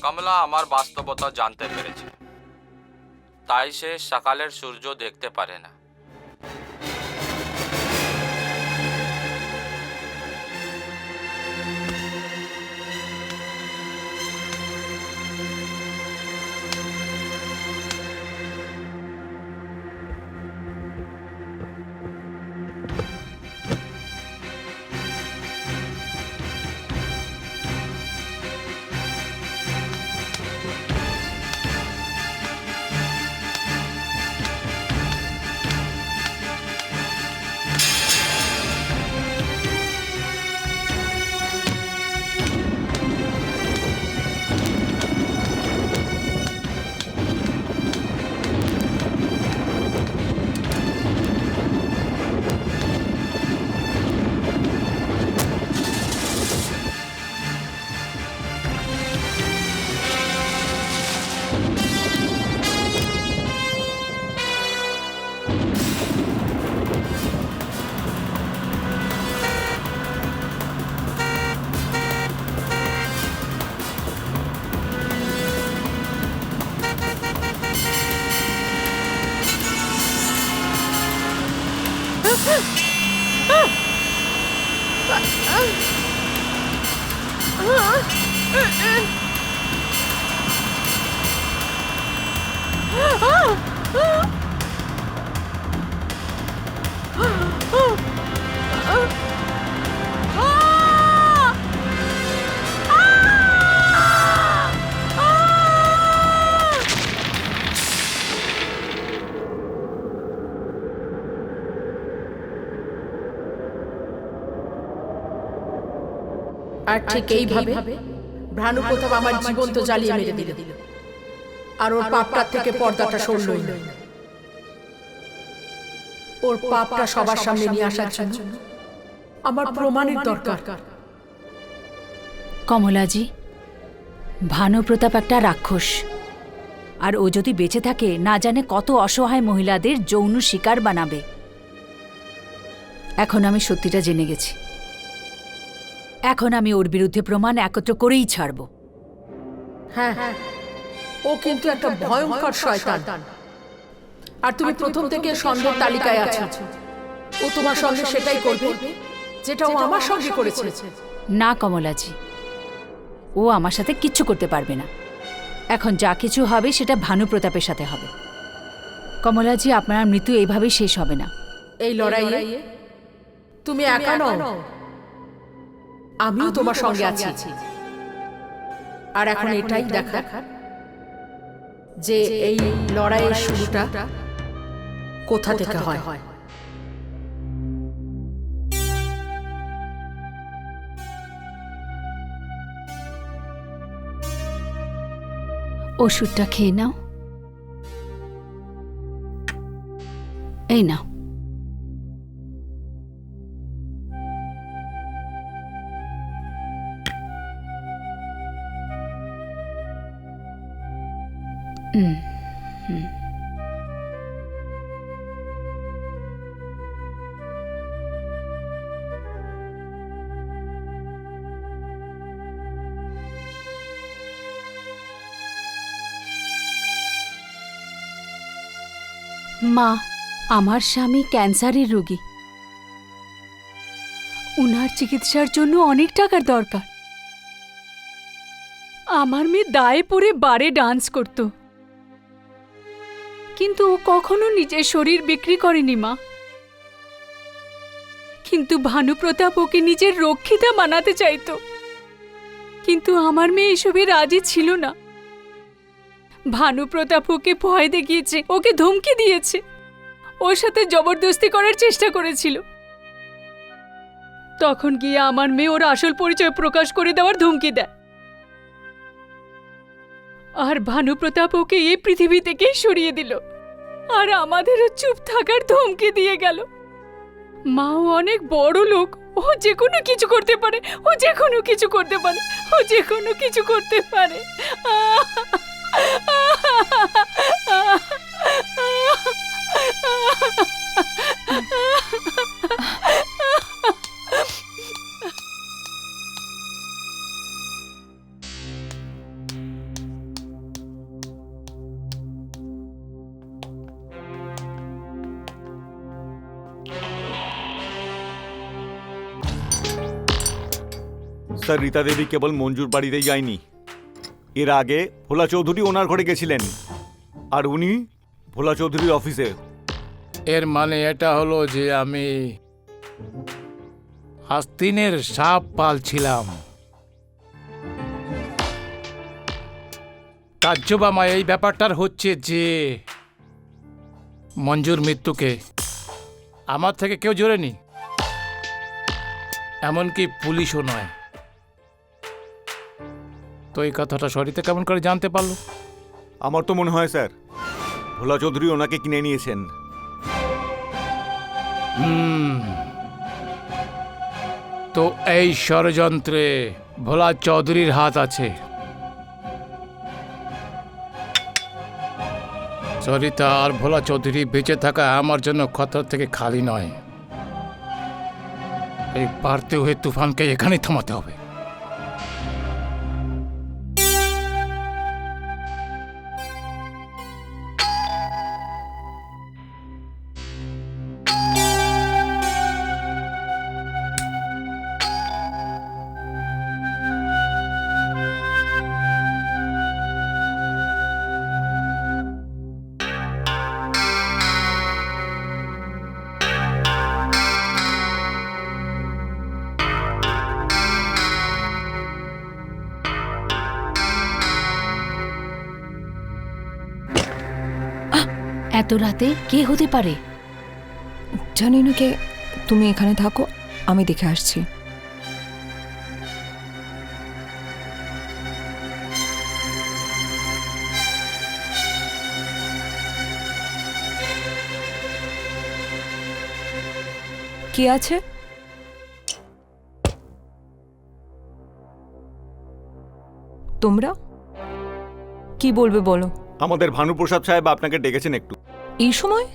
[SPEAKER 4] কমলা আমার বাস্তবতা জানতে পেরেছে, তাই সে সকালের সূর্য দেখতে পারে না।
[SPEAKER 2] আর ঠিক এইভাবে ভ্রানু প্রতাপ আমার জীবন তো জ্বালিয়ে মেরে দিল, আর ওর পাপটার থেকে পর্দাটা সরলই না। ওর পাপটা সবার সামনে নিয়ে আসার জন্য আমার প্রমাণের দরকার।
[SPEAKER 3] কমলাজি, ভানুপ্রতাপ একটা রাক্ষস, আর ও যদি বেঁচে থাকে না জানে কত অসহায় মহিলাদের যৌন শিকার বানাবে। এখন আমি সত্যিটা জেনে গেছি। এখন আমি ওর বিরুদ্ধে প্রমাণ একত্র করেই ছাড়ব।
[SPEAKER 2] হ্যাঁ, ও কিন্তু একটা ভয়ঙ্কর শয়তান, আর তুমি প্রথম থেকে সন্দেহ তালিকায় আছো। ও তোমার সঙ্গে সেটাই করবে যেটা ও আমার সঙ্গে করেছে।
[SPEAKER 3] না কমলাজি, ও আমার সাথে কিচ্ছু করতে পারবে না। এখন যা কিছু হবে সেটা ভানুপ্রতাপের সাথে হবে। কমলাজি, আপনার মৃত্যু এইভাবেই শেষ হবে না।
[SPEAKER 2] এই লড়াইয়ে তুমি একা নও, আমিও তোমার সঙ্গে আছি। আর এখন এটাই দেখার যে এই লড়াইয়ের শুরুটা কোথা থেকে হয়।
[SPEAKER 3] ওষুধটা খেয়ে নাও। এই নাও। মা, আমার স্বামী ক্যান্সারের রোগী। উনার চিকিৎসার জন্য অনেক টাকার দরকার। আমার মেয়ে দায়ে পড়ে বারে ডান্স করত, কিন্তু ও কখনো নিজের শরীর বিক্রি করেনি মা। কিন্তু ভানুপ্রতাপ ওকে নিজের রক্ষিতা বানাতে চাইতো, কিন্তু আমার মেয়ে এসবে রাজি ছিল না। ভানুপ্রতাপ ওকে ভয় দেখিয়েছে, ওকে ধমকি দিয়েছে, ওর সাথে জবরদস্তি করার চেষ্টা করেছিল। তখন গিয়ে আমার মেয়ে ওর আসল পরিচয় প্রকাশ করে দেওয়ার ধমকি দেয়, আর ভানুপ্রতাপ ওকে এই পৃথিবী থেকেই সরিয়ে দিল, আর আমাদেরও চুপ থাকার ধমকি দিয়ে গেল। মা, ও অনেক বড় লোক, ও যে কোনো কিছু করতে পারে, ও যে কোনো কিছু করতে পারে, ও যে কোনো কিছু করতে পারে।
[SPEAKER 7] স্যার, রীতা দেবী কেবল মঞ্জুর বাড়িতেই যায়নি। এর আগে ভোলা চৌধুরী ওনার ঘরে গেছিলেন, আর উনি ভোলা চৌধুরীর অফিসে।
[SPEAKER 5] এর মানে এটা হলো যে আমি আস্তিনের সাপ পালছিলাম। তাজ্জবামা এই ব্যাপারটার হচ্ছে যে মঞ্জুর মৃত্যুকে আমার থেকে কেউ জোরেনি, এমনকি পুলিশও নয়। তো এই কথাটা সরিতা কেমন করে জানতে পারলো?
[SPEAKER 7] আমার তো মনে হয় স্যার ভোলা চৌধুরী ওনাকে কিনে নিয়েছেন।
[SPEAKER 5] তো এই ষড়যন্ত্রে ভোলা চৌধুরীর হাত আছে। সরিতা আর ভোলা চৌধুরী বেঁচে থাকা আমার জন্য খতর থেকে খালি নয়। এই বাড়তে হয়ে তুফানকে এখানেই থামাতে হবে।
[SPEAKER 3] এত রাতে কে হতে পারে?
[SPEAKER 1] জানি না কে। তুমি এখানে থাকো, আমি দেখে আসছি। কি আছে? তোমরা কি বলবে বলো।
[SPEAKER 7] আমাদের ভানুপ্রসাদ সাহেব আপনাকে ডেকেছেন একটু।
[SPEAKER 1] এই সময়?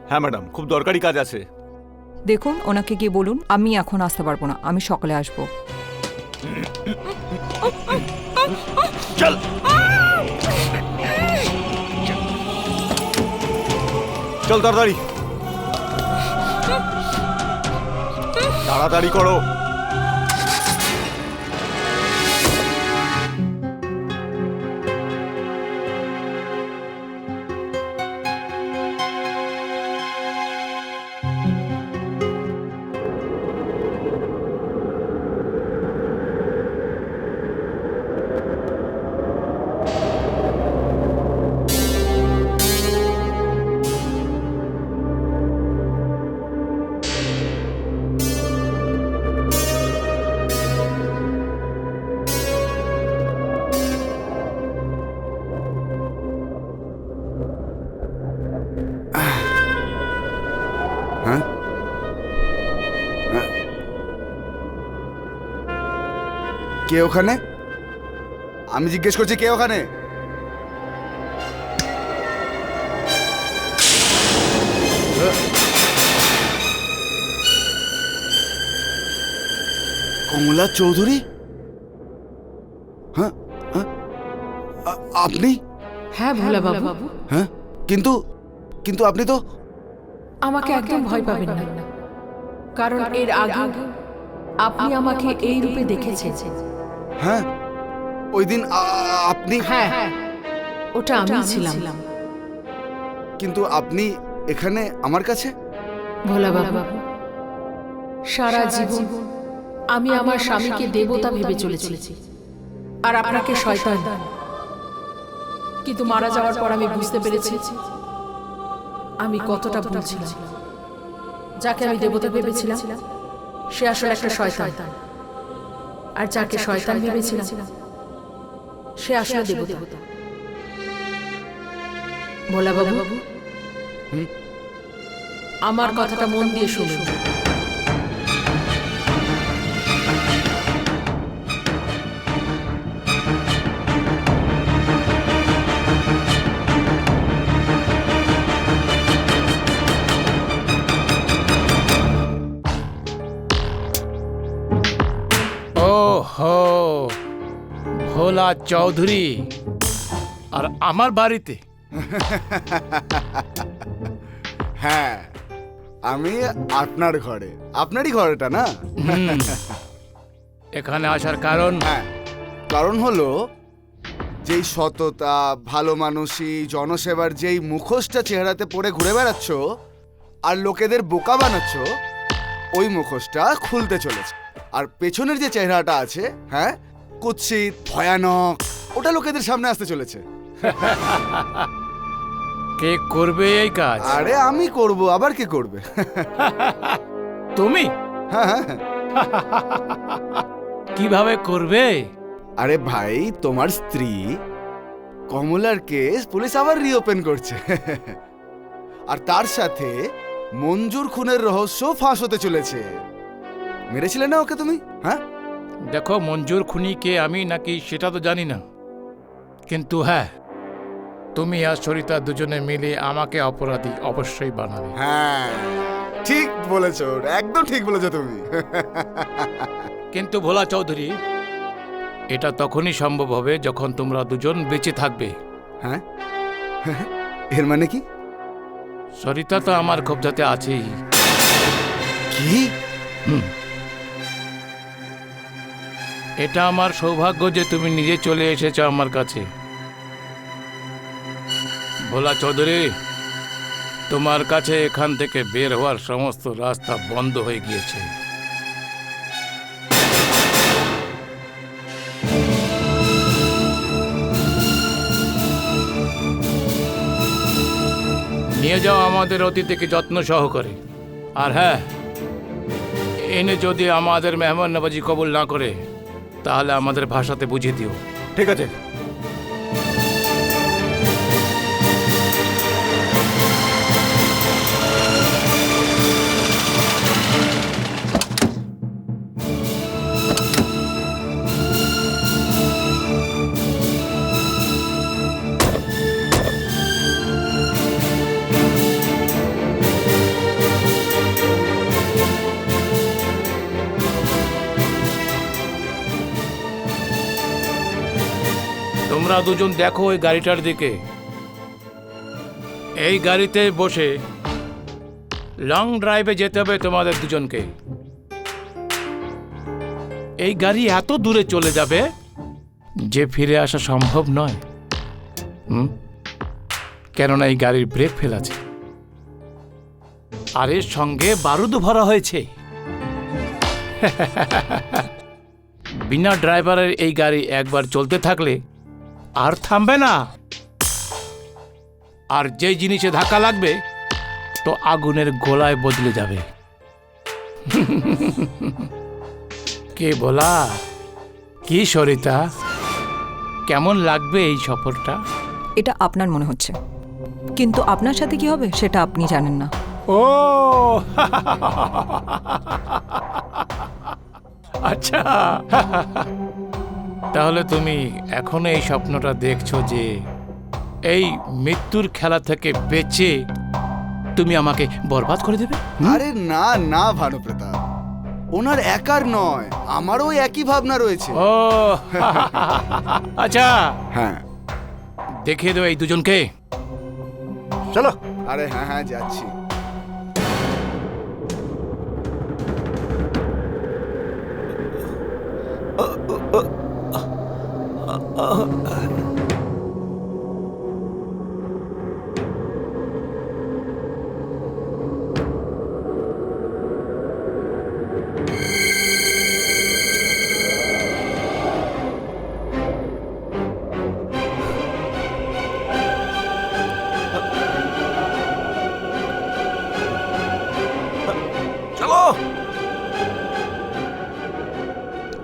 [SPEAKER 7] হ্যাঁ ম্যাডাম, খুব দরকারি কাজ আছে।
[SPEAKER 1] দেখুন, ওনাকে গিয়ে বলুন আমি এখন আসতে পারবো না, আমি সকালে আসবো।
[SPEAKER 7] চল চল তাড়াতাড়ি তাড়াতাড়ি করো।
[SPEAKER 9] হ্যাঁ? কে ওখানে? আমি জিজ্ঞেস করছি কে ওখানে? কমলা চৌধুরী? হ্যাঁ হ্যাঁ? আপনি?
[SPEAKER 2] হ্যাঁ ভোলা বাবু,
[SPEAKER 9] হ্যাঁ, কিন্তু কিন্তু আপনি তো
[SPEAKER 2] আমাকে একদম ভয় পাবেন না, কারণ এর আগে আপনি আমাকে এই রূপে দেখেছেন।
[SPEAKER 9] হ্যাঁ, ওই দিন আপনি
[SPEAKER 2] হ্যাঁ, ওটা আমি ছিলাম।
[SPEAKER 9] কিন্তু আপনি এখানে আমার কাছে?
[SPEAKER 2] ভোলা বাবু, সারা জীবন আমি আমার স্বামীকে দেবতা ভেবে চলেছি আর আপনাকে শয়তান। কিন্তু মারা যাওয়ার পর আমি বুঝতে পেরেছি আমি কতটা ভুল ছিলাম। যাকে আমি দেবতা ভেবেছিলাম সে আসলে একটা শয়তান, আর যাকে শয়তান ভেবেছিলাম সে আসলে দেবতা। ভোলা বাবু, আমার কথাটা মন দিয়ে শুনুন।
[SPEAKER 5] ওহো, ভোলা চৌধুরী আর আমার বাড়িতে?
[SPEAKER 9] হ্যাঁ, আমি আপনার ঘরে। আপনারই ঘরটা না?
[SPEAKER 5] এখানে আসার কারণ?
[SPEAKER 9] হ্যাঁ, কারণ হলো যেই সততা, ভালো মানুষই, জনসেবার যেই মুখোশটা চেহারাতে পরে ঘুরে বেড়াচ্ছ আর লোকেদের বোকা বানাচ্ছ, ওই মুখোশটা খুলতে চলেছে। আর পেছনের যে চেহারাটা আছে, হ্যাঁ, কুৎসিত, ভয়ানক, ওটা লোকেদের সামনে আসতে চলেছে।
[SPEAKER 5] কে করবে এই কাজ?
[SPEAKER 9] আরে আমি করব, আবার কে করবে?
[SPEAKER 5] তুমি?
[SPEAKER 9] হ্যাঁ হ্যাঁ।
[SPEAKER 5] কিভাবে করবে?
[SPEAKER 9] আরে ভাই, তোমার স্ত্রী কমলার কেস পুলিশ আবার রিওপেন করছে, আর তার সাথে মঞ্জুর খুনের রহস্য ফাঁস হতে চলেছে। মেরেছিলে না ওকে তুমি? হ্যাঁ,
[SPEAKER 5] দেখো, মঞ্জুর খুনি কে, আমি নাকি সেটা তো জানি না, কিন্তু হ্যাঁ, তুমি আর সরিতা দুজনে মিলে আমাকে অপরাধী অবশ্যই বানাবে।
[SPEAKER 9] হ্যাঁ, ঠিক বলেছো, একদম ঠিক বলেছো তুমি।
[SPEAKER 5] কিন্তু ভোলা চৌধুরী, এটা তখনই সম্ভব হবে যখন তোমরা দুজন বেঁচে থাকবে।
[SPEAKER 9] হ্যাঁ, এর মানে কি?
[SPEAKER 5] সরিতা তো আমার কবজাতে আছেই।
[SPEAKER 9] কি?
[SPEAKER 5] এটা আমার সৌভাগ্য যে তুমি নিজে চলে এসেছো আমার কাছে। ভোলা চৌধুরী, তোমার কাছে এখান থেকে বের হওয়ার সমস্ত রাস্তা বন্ধ হয়ে গিয়েছে। নিয়ে যাও আমাদের অতিথিকে যত্ন সহকারে। আর হ্যাঁ, এনে যদি আমাদের মেহমান নবাজি কবুল না করে তাহলে আমাদের ভাষাতে বুঝিয়ে দিও।
[SPEAKER 7] ঠিক আছে।
[SPEAKER 5] তোমরা দুজন দেখো ওই গাড়িটার দিকে। এই গাড়িতে বসে লং ড্রাইভে যেতে হবে তোমাদের দুজনকে। এই গাড়ি এত দূরে চলে যাবে যে ফিরে আসা সম্ভব নয়। কেননা এই গাড়ির ব্রেক ফেল আছে, আর এর সঙ্গে বারুদও ভরা হয়েছে। বিনা ড্রাইভারের এই গাড়ি একবার চলতে থাকলে আর থামবে না। আর যে জিনিসে ধাক্কা লাগবে তো আগুনের গোলায় বদলে যাবে। কে বলা? কি সরিতা, কেমন লাগবে এই সফরটা?
[SPEAKER 1] এটা আপনার মনে হচ্ছে, কিন্তু আপনার সাথে কি হবে সেটা আপনি জানেন না।
[SPEAKER 5] ও আচ্ছা, তাহলে তুমি এখনো এই স্বপ্নটা দেখছো যে এই মৃত্যুর খেলা থেকে বেঁচে তুমি আমাকে বরবাদ করে দেবে?
[SPEAKER 9] আরে না না ভানুপ্রতাপ, ওনার একার নয়, আমারও একই ভাবনা রয়েছে।
[SPEAKER 5] ও আচ্ছা,
[SPEAKER 9] হ্যাঁ
[SPEAKER 5] দেখিয়ে দেবো এই দুজনকে।
[SPEAKER 7] চলো।
[SPEAKER 9] আরে হ্যাঁ হ্যাঁ যাচ্ছি।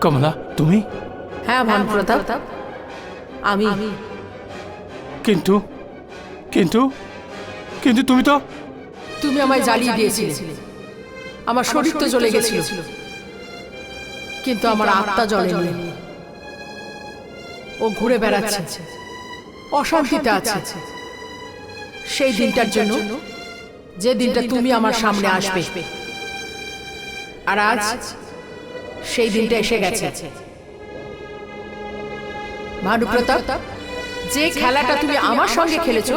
[SPEAKER 5] কমলা, তুমি?
[SPEAKER 2] হ্যাঁ ভানুপ্রতাপ, আমি।
[SPEAKER 5] কিন্তু কিন্তু কিন্তু তুমি তো
[SPEAKER 2] তুমি আমায় জ্বালিয়ে দিয়েছিলে, আমার শরীর তো জ্বলে গেছিল, কিন্তু আমার আত্মা জ্বলেনি। ও ঘুরে বেড়াচ্ছে, অশান্তিতে আছে। সেই দিনটার জন্য, যে দিনটা তুমি আমার সামনে আসবে। আর আজ সেই দিনটা এসে গেছে। ভানুপ্রতাপ, যে খেলাটা তুমি আমার সঙ্গে খেলেছো,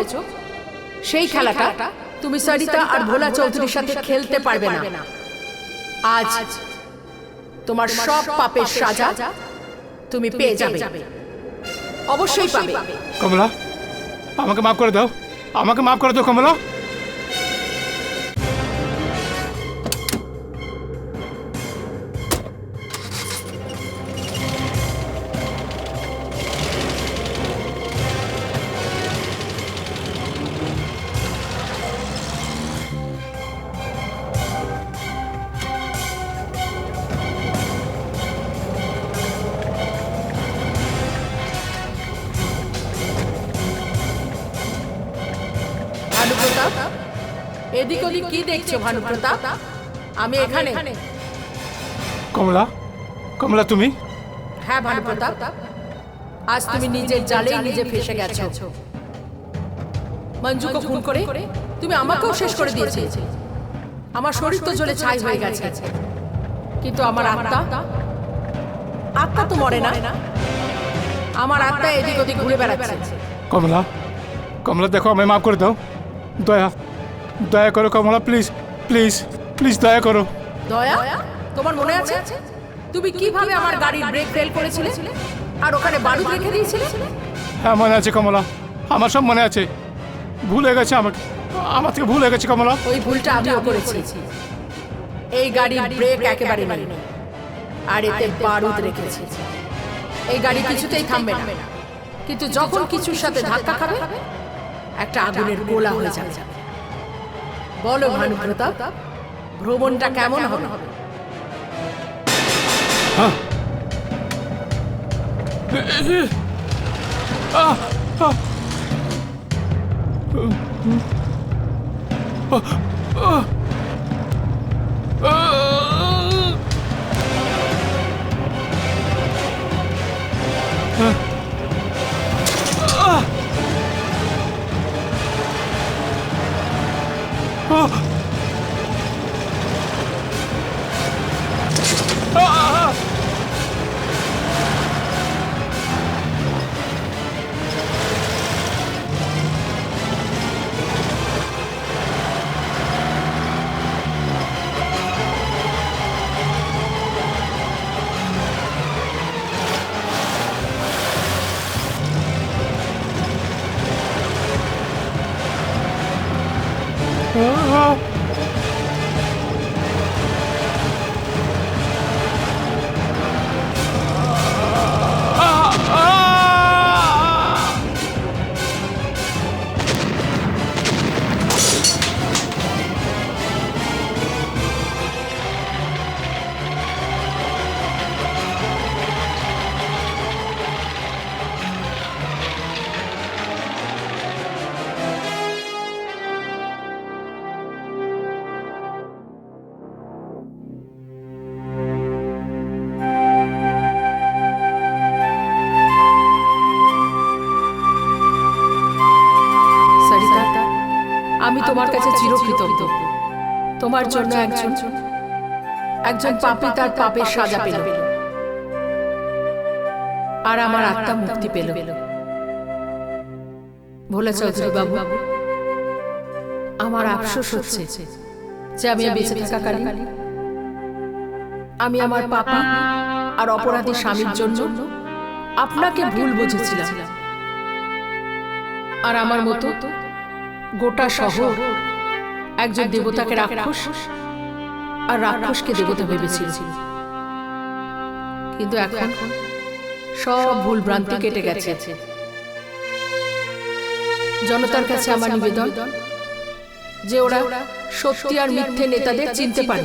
[SPEAKER 2] সেই খেলাটা তুমি সরিতা আর ভোলা চৌধুরীর সাথে খেলতে পারবে না। আজ তোমার সব পাপের সাজা তুমি পেয়ে যাবে, অবশ্যই পাবে।
[SPEAKER 5] কমলা, আমাকে মাফ করে দাও, আমাকে মাফ করে দাও কমলা।
[SPEAKER 2] ভানুপ্রতাপ, এদিক ওদিক কি দেখছো ভানুপ্রতাপ? আমি এখানে।
[SPEAKER 5] কমলা, কমলা তুমি?
[SPEAKER 2] হ্যাঁ ভানুপ্রতাপ, আজ তুমি নিজের জালেই নিজে ফেসে গেছো। মঞ্জুকে খুন করে তুমি আমাকেও শেষ করে দিয়েছে। আমার শরীর তো জ্বলে ছাই হয়ে গেছে, কিন্তু আমার আত্মা তো মরে না। আমার আত্মা এদিক ওদিক ঘুরে বেড়াচ্ছে।
[SPEAKER 5] কমলা, কমলা দেখো, আমায় মাফ করে দাও। দয়া দয়া করো কমলা, প্লিজ প্লিজ প্লিজ দয়া করো।
[SPEAKER 2] দয়া? তোমার মনে আছে তুমি কিভাবে আমার গাড়ির ব্রেক ফেল করেছিলে আর ওখানে বারুদ রেখে দিয়েছিলে?
[SPEAKER 5] হ্যাঁ মনে আছে কমলা, আমার সব মনে আছে। ভুলে গেছে আমাকে, আমার থেকে ভুলে গেছে কমলা।
[SPEAKER 2] ওই ভুলটা আমিও করেছি। এই গাড়ির ব্রেক একেবারে নেই, আর এতে বারুদ রেখেছি। এই গাড়ি কিছুতেই থামবে না, কিন্তু যখন কিছুর সাথে ধাক্কা খাবে একটা আগুনের গোলা হয়ে যাবে। বলো ভানুপ্রতাপ, ভ্রমণটা কেমন হবে? সরিতা, আমি তোমার কাছে চিরকৃতজ্ঞ। তোমার জন্য একজন পাপী তার পাপের সাজা পেল, আর আমার আত্মা মুক্তি পেল। ভোলা চৌধুরী বাবু, আমার আফসোস হচ্ছে যে আমি বেঁচে থাকাকালীন আমি আমার পাপী আর অপরাধী স্বামীর জন্য আপনাকে ভুল বুঝেছিলাম, আর আমার মতো গোটা শহর একজন দেবতাকে রাক্ষস আর রাক্ষসকে দেবতা ভেবেছিল। কিন্তু এখন সব ভুল ভ্রান্তি কেটে গেছে। জনতার কাছে আমার নিবেদন যে ওরা সত্যি আর মিথ্যে নেতাদের চিনতে পারে।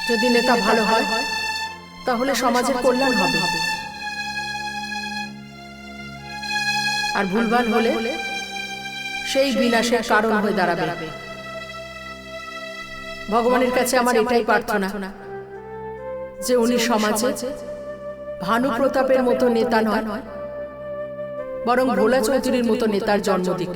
[SPEAKER 2] যদি নেতা ভালো হয় তাহলে সমাজের কল্যাণ হবে, আর ভুলভাল হলে সেই বিনাশের কারণ হয়ে দাঁড়াবে। ভগবানের কাছে আমার এটাই প্রার্থনা যে উনি সমাজে ভানুপ্রতাপের মতো নেতা নয়, বরং ভোলা চৌধুরীর মতো নেতার জন্ম দিক।